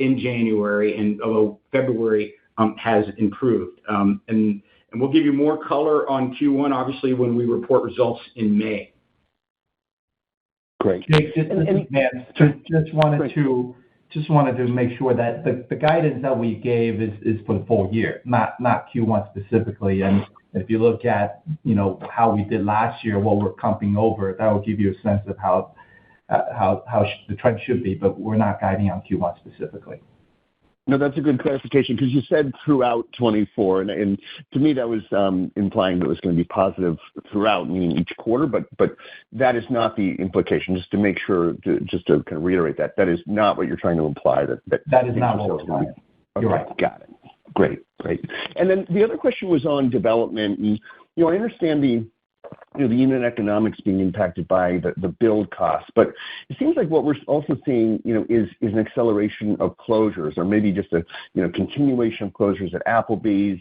in January, and although February has improved. And we'll give you more color on Q1, obviously, when we report results in May. Great. Jake, just wanted to make sure that the guidance that we gave is for the full year, not Q1 specifically. And if you look at how we did last year, what we're comping over, that will give you a sense of how the trend should be. But we're not guiding on Q1 specifically. No, that's a good clarification because you said throughout 24, and to me that was implying that it was going to be positive throughout, meaning each quarter. But that is not the implication. Just to make sure, just to kind of reiterate that is not what you're trying to imply. That is not what we're saying. Okay, you're right. Got it. Great. And then the other question was on development. And, I understand the unit economics being impacted by the build costs, but it seems like what we're also seeing, is an acceleration of closures, or maybe just a continuation of closures at Applebee's.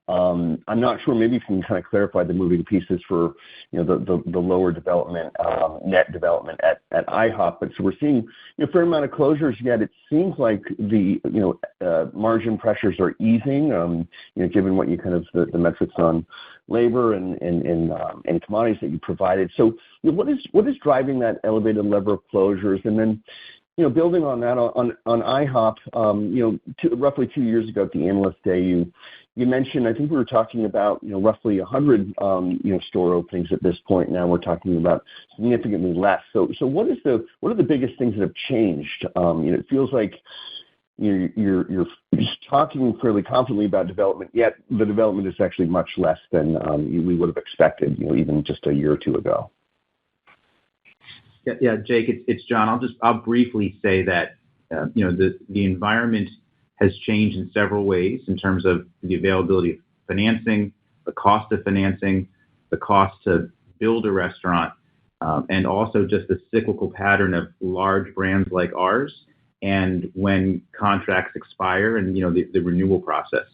I'm not sure. Maybe if you can kind of clarify the moving pieces for the lower development, net development at IHOP. But so we're seeing a fair amount of closures. Yet it seems like the margin pressures are easing. Given what you kind of the metrics on labor and commodities that you provided. So what is driving that elevated level of closures? And then building on that on IHOP, roughly 2 years ago at the Analyst Day, you mentioned, I think we were talking about, roughly 100, store openings at this point. Now we're talking about significantly less. So what are the biggest things that have changed? It feels like you're just talking fairly confidently about development, yet the development is actually much less than we would have expected, even just a year or two ago. Yeah, Jake, it's John. I'll briefly say that the environment has changed in several ways in terms of the availability of financing, the cost of financing, the cost to build a restaurant, and also just the cyclical pattern of large brands like ours, and when contracts expire and the renewal process.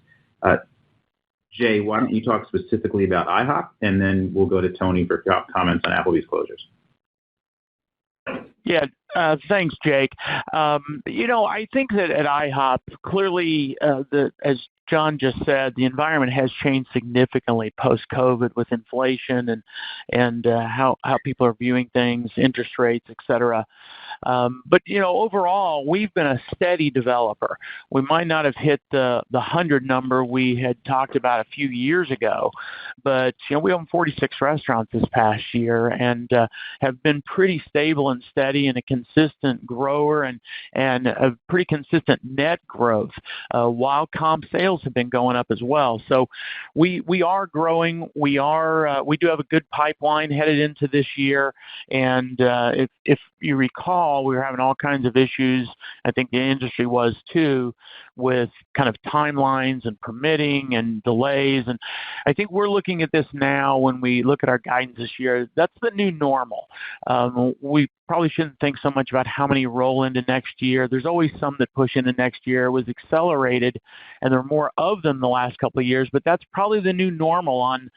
Jay, why don't you talk specifically about IHOP, and then we'll go to Tony for comments on Applebee's closures. Yeah, Thanks, Jake. I think that at IHOP, clearly, as John just said, the environment has changed significantly post-COVID with inflation and how people are viewing things, interest rates, et cetera. But overall, we've been a steady developer. We might not have hit the 100 number we had talked about a few years ago, but we opened 46 restaurants this past year and have been pretty stable and steady and a consistent grower and a pretty consistent net growth, while comp sales have been going up as well. So we are growing. We do have a good pipeline headed into this year, and if you recall, we were having all kinds of issues. I think the industry was too, with kind of timelines and permitting and delays. And I think we're looking at this now when we look at our guidance this year. That's the new normal. We probably shouldn't think so much about how many roll into next year. There's always some that push into next year. It was accelerated, and there are more of them the last couple of years, but that's probably the new normal on,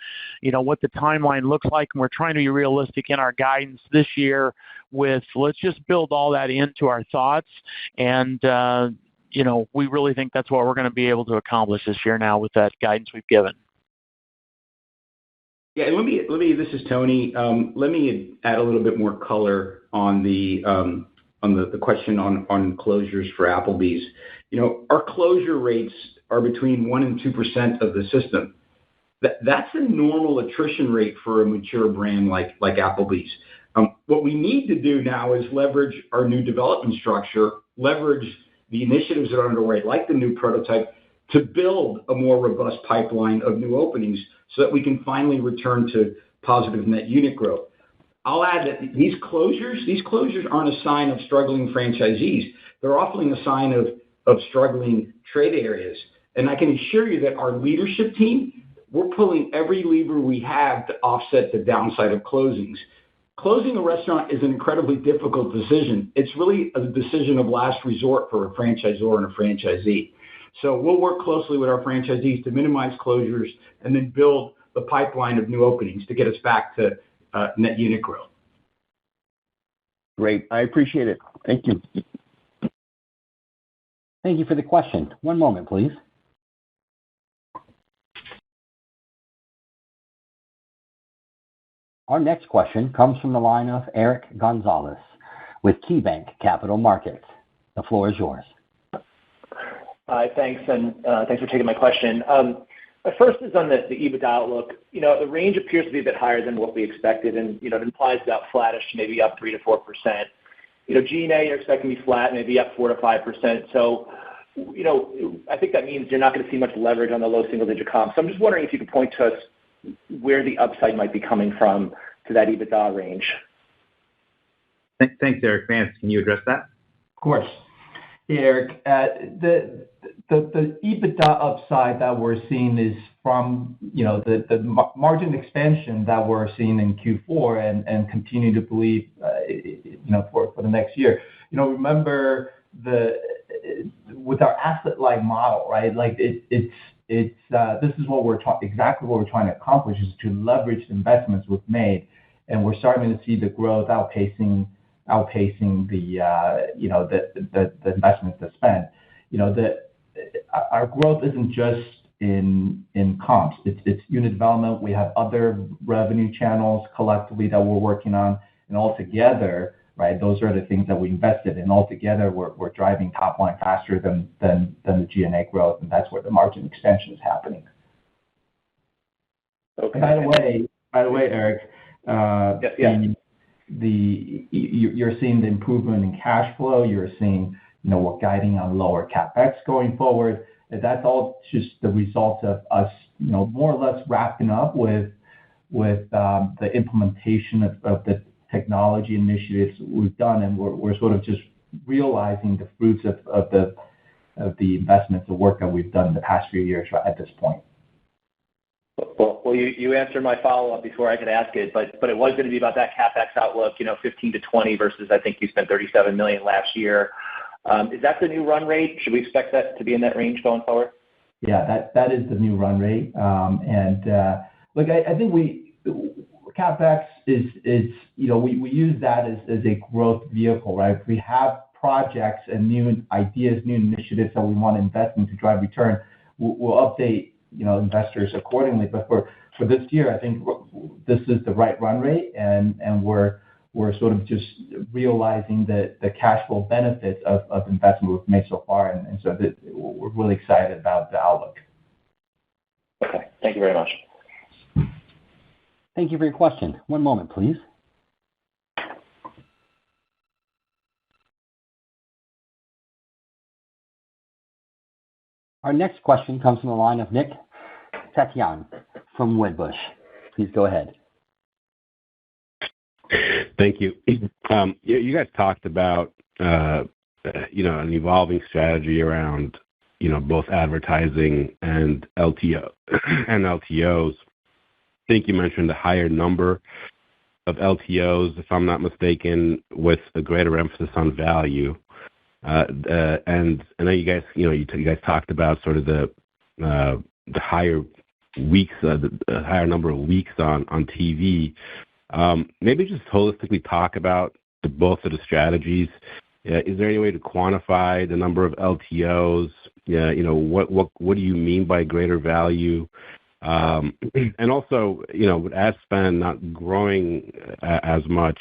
what the timeline looks like. And we're trying to be realistic in our guidance this year with, let's just build all that into our thoughts. And, we really think that's what we're going to be able to accomplish this year now with that guidance we've given. Yeah, let me. This is Tony. Let me add a little bit more color on the question on closures for Applebee's. Our closure rates are between 1% and 2% of the system. That's a normal attrition rate for a mature brand like Applebee's. What we need to do now is leverage our new development structure, leverage the initiatives that are underway, like the new prototype, to build a more robust pipeline of new openings so that we can finally return to positive net unit growth. I'll add that these closures aren't a sign of struggling franchisees. They're often a sign of struggling trade areas. And I can assure you that our leadership team, we're pulling every lever we have to offset the downside of closings. Closing a restaurant is an incredibly difficult decision. It's really a decision of last resort for a franchisor and a franchisee. So we'll work closely with our franchisees to minimize closures and then build the pipeline of new openings to get us back to net unit growth. Great. I appreciate it. Thank you. Thank you for the question. One moment, please. Our next question comes from the line of Eric Gonzalez with KeyBanc Capital Markets. The floor is yours. Hi, thanks, and thanks for taking my question. My first is on the EBITDA outlook. The range appears to be a bit higher than what we expected, and it implies about flattish, maybe up 3 to 4%. G&A, you're expecting to be flat, maybe up 4 to 5%. So, I think that means you're not going to see much leverage on the low single-digit comp. So I'm just wondering if you could point to us where the upside might be coming from to that EBITDA range. Thanks, Eric. Vance, can you address that? Of course. Hey, Eric. The EBITDA upside that we're seeing is from the margin expansion that we're seeing in Q4 and continue to believe for the next year. Remember with our asset-light model, right? Like this is exactly what we're trying to accomplish, is to leverage the investments we've made, and we're starting to see the growth outpacing the investment to spend. Our growth isn't just in comps. It's unit development. We have other revenue channels collectively that we're working on, and all together, right, those are the things that we invested in. All together, we're driving top line faster than the G&A growth, and that's where the margin expansion is happening. Okay. By the way, Eric, you're seeing the improvement in cash flow. You're seeing, we're guiding on lower CapEx going forward. And that's all just the result of us, more or less wrapping up with the implementation of the technology initiatives we've done, and we're sort of just realizing the fruits of the investments, the work that we've done in the past few years at this point. Well, you answered my follow-up before I could ask it, but it was going to be about that CapEx outlook, 15 to 20 versus I think you spent $37 million last year. Is that the new run rate? Should we expect that to be in that range going forward? Yeah, that is the new run rate. Look, I think CapEx is we use that as a growth vehicle, right? If we have projects and new ideas, new initiatives that we want to invest in to drive return, we'll update investors accordingly. But for this year, I think this is the right run rate, and we're sort of just realizing the cash flow benefits of investment we've made so far, and so we're really excited about the outlook. Okay, thank you very much. Thank you for your question. One moment, please. Our next question comes from the line of Nick Setyan from Wedbush. Please go ahead. Thank you. You guys talked about an evolving strategy around both advertising and LTOs. I think you mentioned a higher number of LTOs, if I'm not mistaken, with a greater emphasis on value. And I know you guys talked about sort of the higher weeks, the higher number of weeks on TV. Maybe just holistically talk about both of the strategies. Is there any way to quantify the number of LTOs? What do you mean by greater value? And also, with ad spend not growing as much,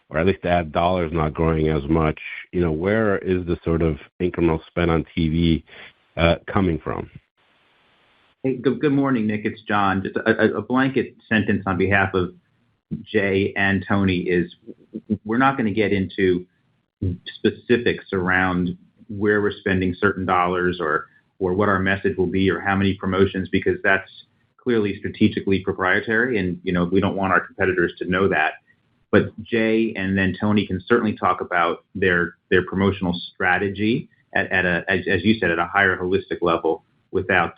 or at least ad dollars not growing as much, where is the sort of incremental spend on TV coming from? Hey, good morning, Nick. It's John. Just a blanket sentence on behalf of Jay and Tony is we're not going to get into specifics around where we're spending certain dollars or what our message will be or how many promotions, because that's clearly strategically proprietary, and we don't want our competitors to know that. But Jay and then Tony can certainly talk about their promotional strategy at a, as you said, at a higher holistic level without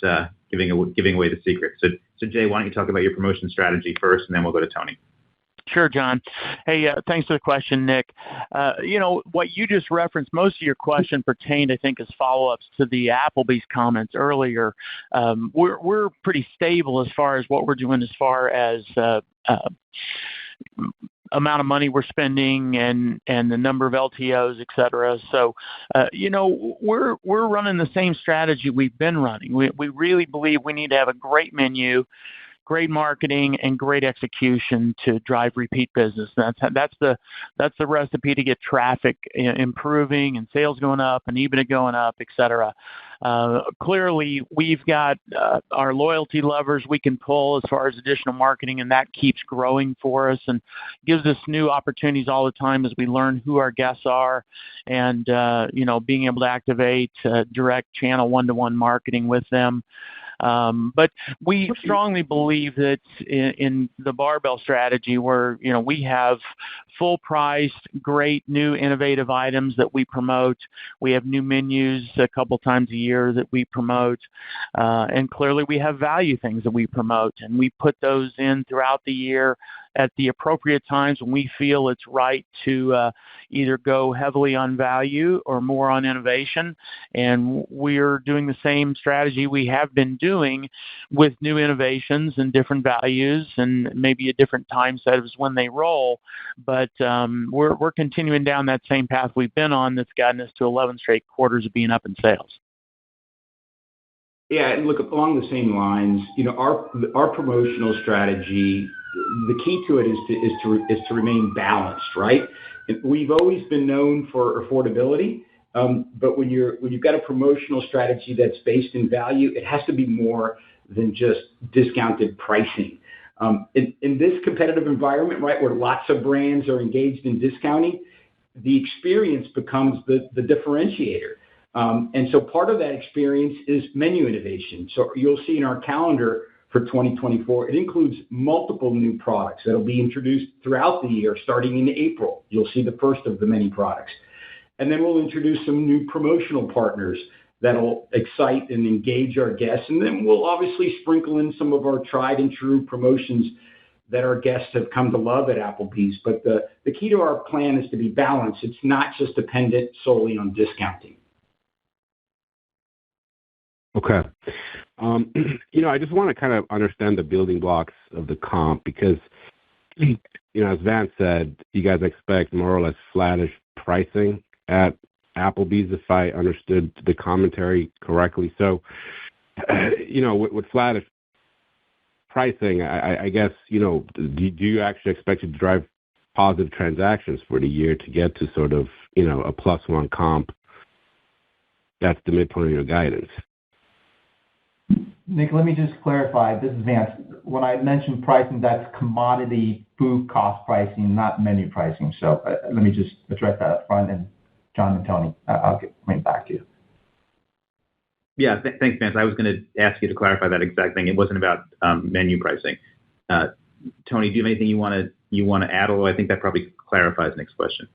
giving away the secret. So Jay, why don't you talk about your promotion strategy first, and then we'll go to Tony. Sure, John. Hey, thanks for the question, Nick. What you just referenced, most of your question pertained, I think, as follow-ups to the Applebee's comments earlier. We're pretty stable as far as what we're doing as far as amount of money we're spending and the number of LTOs, et cetera. So, we're running the same strategy we've been running. We really believe we need to have a great menu, great marketing, and great execution to drive repeat business. That's the recipe to get traffic improving and sales going up and EBITDA going up, et cetera. Clearly, we've got our loyalty levers we can pull as far as additional marketing, and that keeps growing for us and gives us new opportunities all the time as we learn who our guests are and, being able to activate direct channel one-to-one marketing with them. But we strongly believe that in the barbell strategy where, we have full priced, great new innovative items that we promote. We have new menus a couple times a year that we promote. And clearly we have value things that we promote, and we put those in throughout the year at the appropriate times when we feel it's right to either go heavily on value or more on innovation. And we're doing the same strategy we have been doing with new innovations and different values and maybe a different time set as when they roll. But we're continuing down that same path we've been on that's gotten us to 11 straight quarters of being up in sales. Yeah, and look, along the same lines, our promotional strategy, the key to it is to remain balanced, right? We've always been known for affordability, but when you've got a promotional strategy that's based in value, it has to be more than just discounted pricing. In this competitive environment, right, where lots of brands are engaged in discounting, the experience becomes the differentiator. And so part of that experience is menu innovation. So you'll see in our calendar for 2024, it includes multiple new products that will be introduced throughout the year, starting in April. You'll see the first of the many products. And then we'll introduce some new promotional partners that'll excite and engage our guests. And then we'll obviously sprinkle in some of our tried and true promotions that our guests have come to love at Applebee's. But the key to our plan is to be balanced. It's not just dependent solely on discounting. Okay. I just want to kind of understand the building blocks of the comp because, as Vance said, you guys expect more or less flattish pricing at Applebee's, if I understood the commentary correctly. So, with flattish pricing, I guess, do you actually expect it to drive positive transactions for the year to get to sort of, a +1 comp? That's the midpoint of your guidance. Nick, let me just clarify. This is Vance. When I mentioned pricing, that's commodity food cost pricing, not menu pricing. So let me just address that up front, and John and Tony, I'll get right back to you. Yeah, thanks, Vance. I was going to ask you to clarify that exact thing. It wasn't about menu pricing. Tony, do you have anything you want to add? Although I think that probably clarifies Nick's question.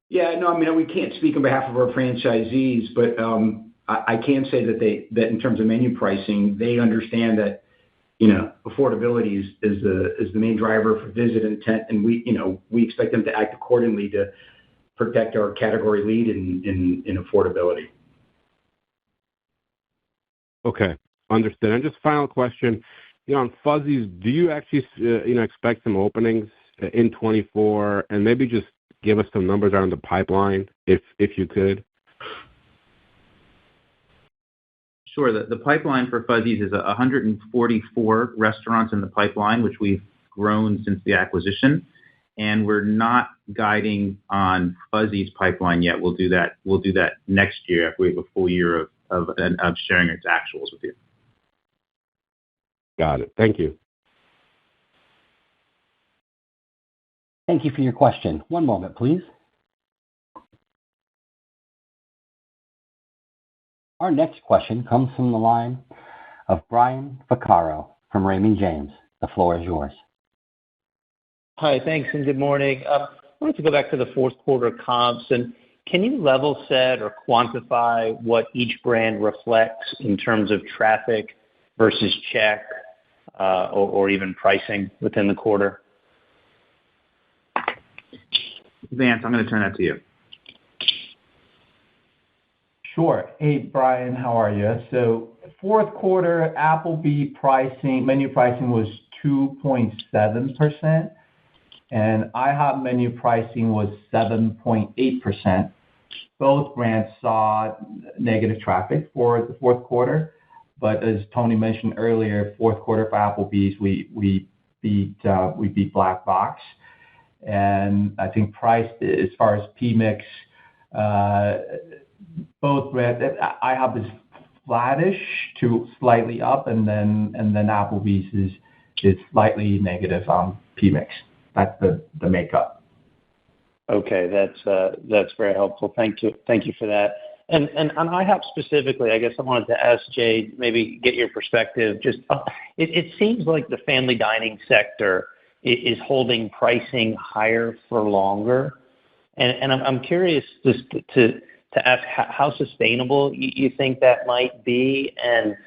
Yeah, no, we can't speak on behalf of our franchisees, but I can say that in terms of menu pricing, they understand that affordability is the main driver for visit intent, and we expect them to act accordingly to protect our category lead in affordability. Okay, understood. And just final question, on Fuzzy's, do you actually expect some openings in 24, and maybe just give us some numbers around the pipeline, if you could? Sure. The pipeline for Fuzzy's is 144 restaurants in the pipeline, which we've grown since the acquisition, and we're not guiding on Fuzzy's pipeline yet. We'll do that next year after we have a full year of sharing its actuals with you. Got it. Thank you. Thank you for your question. One moment, please. Our next question comes from the line of Brian Vaccaro from Raymond James. The floor is yours. Hi, thanks, and good morning. I wanted to go back to the fourth quarter comps, and can you level set or quantify what each brand reflects in terms of traffic versus check, or even pricing within the quarter? Vance, I'm going to turn that to you. Sure. Hey, Brian, how are you? So fourth quarter Applebee menu pricing was 2.7%, and IHOP menu pricing was 7.8%. Both brands saw negative traffic for the fourth quarter, but as Tony mentioned earlier, fourth quarter for Applebee's, we beat Black Box. And I think price, as far as P-mix, both brands, IHOP is flattish to slightly up, and then Applebee's is slightly negative on P-mix. That's the makeup. Okay, that's very helpful. Thank you for that. And on IHOP specifically, I guess I wanted to ask Jay, maybe get your perspective. Just it seems like the family dining sector is holding pricing higher for longer, and I'm curious just to ask how sustainable you think that might be, and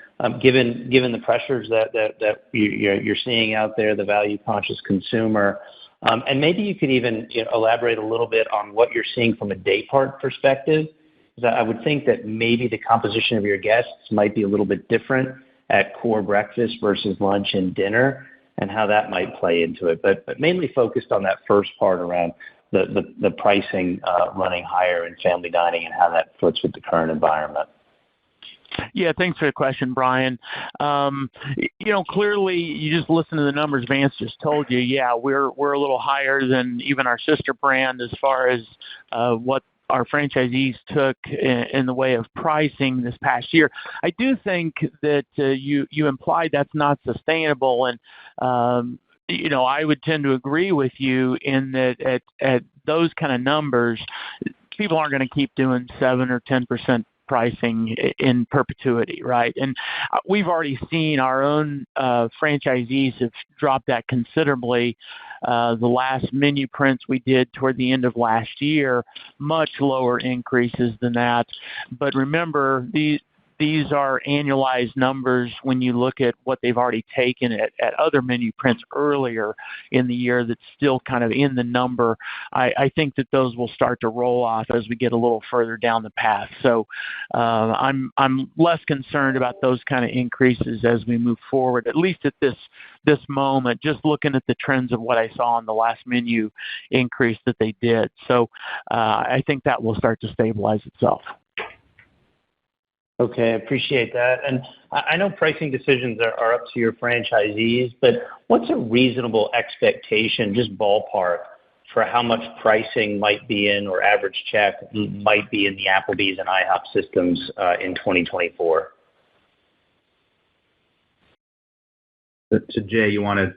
given the pressures that you're seeing out there, the value conscious consumer, and maybe you could even elaborate a little bit on what you're seeing from a day part perspective. Because I would think that maybe the composition of your guests might be a little bit different at core breakfast versus lunch and dinner, and how that might play into it. But mainly focused on that first part around the pricing running higher in family dining and how that fits with the current environment. Yeah, thanks for the question, Brian. Clearly, you just listen to the numbers Vance just told you. Yeah, we're a little higher than even our sister brand as far as what our franchisees took in the way of pricing this past year. I do think that you implied that's not sustainable, and I would tend to agree with you in that at those kind of numbers, people aren't going to keep doing 7 or 10% pricing in perpetuity, right? And we've already seen our own franchisees have dropped that considerably. The last menu prints we did toward the end of last year, much lower increases than that. But remember, these these are annualized numbers when you look at what they've already taken at other menu prints earlier in the year that's still kind of in the number. I think that those will start to roll off as we get a little further down the path. So I'm less concerned about those kind of increases as we move forward, at least at this moment, just looking at the trends of what I saw on the last menu increase that they did. So I think that will start to stabilize itself. Okay, I appreciate that. And I know pricing decisions are up to your franchisees, but what's a reasonable expectation, just ballpark, for how much pricing might be in or average check might be in the Applebee's and IHOP systems in 2024? So Jay, you want to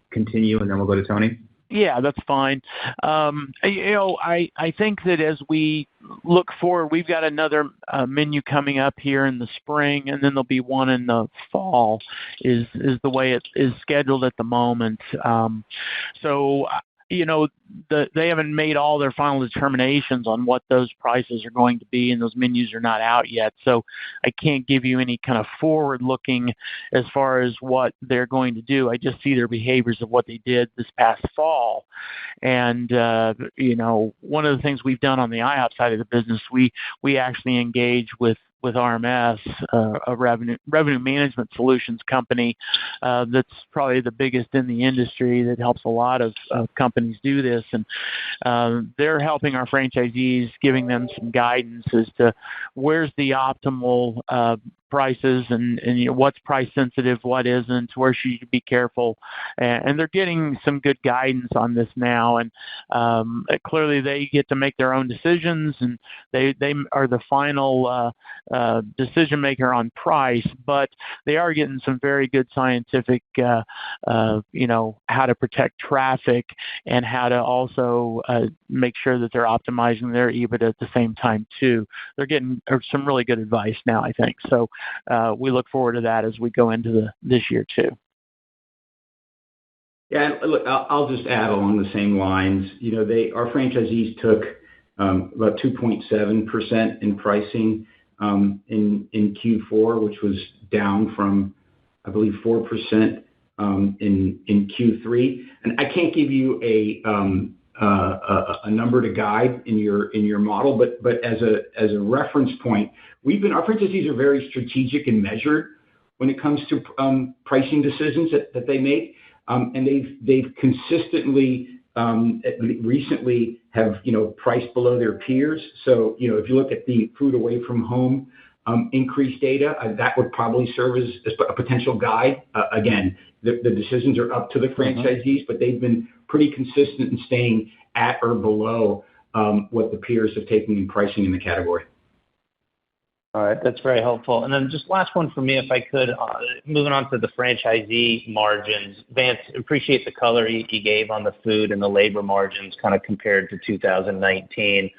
continue, and then we'll go to Tony? Yeah, that's fine. I think that as we look forward, we've got another menu coming up here in the spring, and then there'll be one in the fall, is the way it is scheduled at the moment. They haven't made all their final determinations on what those prices are going to be, and those menus are not out yet. So I can't give you any kind of forward looking as far as what they're going to do. I just see their behaviors of what they did this past fall. And, one of the things we've done on the IHOP side of the business, we actually engage with RMS, a revenue management solutions company that's probably the biggest in the industry, that helps a lot of companies do this. And they're helping our franchisees, giving them some guidance as to where's the optimal prices and what's price sensitive, what isn't, where should you be careful. And they're getting some good guidance on this now. And clearly they get to make their own decisions, and they are the final decision maker on price, but they are getting some very good scientific, how to protect traffic and how to also make sure that they're optimizing their EBITDA at the same time too. They're getting some really good advice now, I think. So we look forward to that as we go into this year too. Yeah, look, I'll just add along the same lines. Our franchisees took about 2.7% in pricing in Q4, which was down from, I believe, 4% in Q3. And I can't give you a number to guide in your model, but as a reference point, our franchisees are very strategic and measured when it comes to pricing decisions that they make, and they've consistently recently have priced below their peers. So if you look at the food away from home increase data, that would probably serve as a potential guide. Again, the decisions are up to the franchisees, but they've been pretty consistent in staying at or below what the peers have taken in pricing in the category. All right, that's very helpful. And then just last one for me, if I could, moving on to the franchisee margins. Vance, appreciate the color you gave on the food and the labor margins kind of compared to 2019.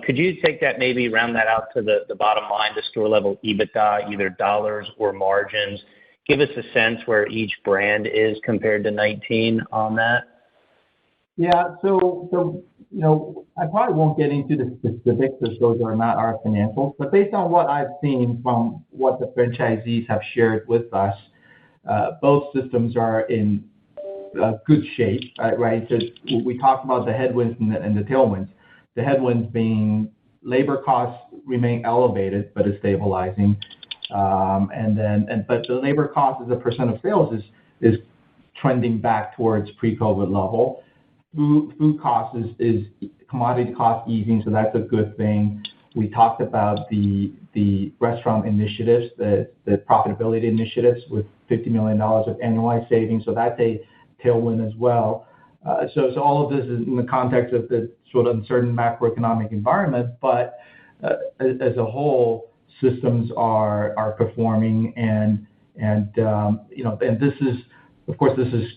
Could you take that, maybe round that out to the bottom line, the store level EBITDA, either dollars or margins? Give us a sense where each brand is compared to 19 on that. Yeah, so I probably won't get into the specifics, as those are not our financials. But based on what I've seen from what the franchisees have shared with us, both systems are in good shape, right? So we talked about the headwinds and the tailwinds. The headwinds being labor costs remain elevated, but is stabilizing. But the labor cost as a percent of sales is trending back towards pre-COVID level. Food costs is commodity cost easing, so that's a good thing. We talked about the restaurant initiatives, the profitability initiatives with $50 million of annualized savings, so that's a tailwind as well. So all of this is in the context of the sort of uncertain macroeconomic environment, but as a whole, systems are performing, and this is, of course, this is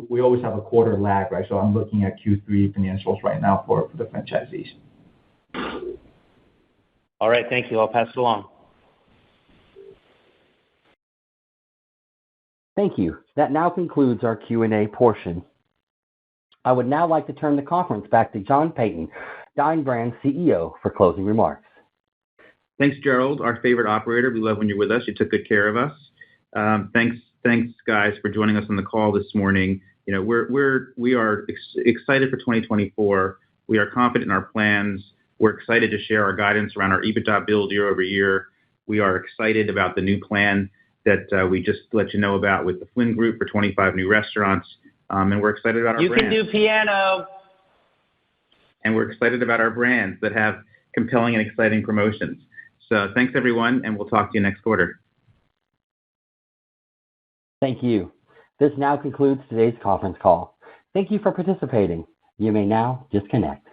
we always have a quarter lag, right? So I'm looking at Q3 financials right now for the franchisees. All right, thank you. I'll pass it along. Thank you. That now concludes our Q&A portion. I would now like to turn the conference back to John Peyton, Dine Brands CEO, for closing remarks. Thanks, Gerald, our favorite operator. We love when you're with us. You took good care of us. Thanks, guys, for joining us on the call this morning. We are excited for 2024. We are confident in our plans. We're excited to share our guidance around our EBITDA build year over year. We are excited about the new plan that we just let you know about with the Flynn Group for 25 new restaurants. And we're excited about our brands. You can do piano. And we're excited about our brands that have compelling and exciting promotions. So thanks, everyone, and we'll talk to you next quarter. Thank you. This now concludes today's conference call. Thank you for participating. You may now disconnect.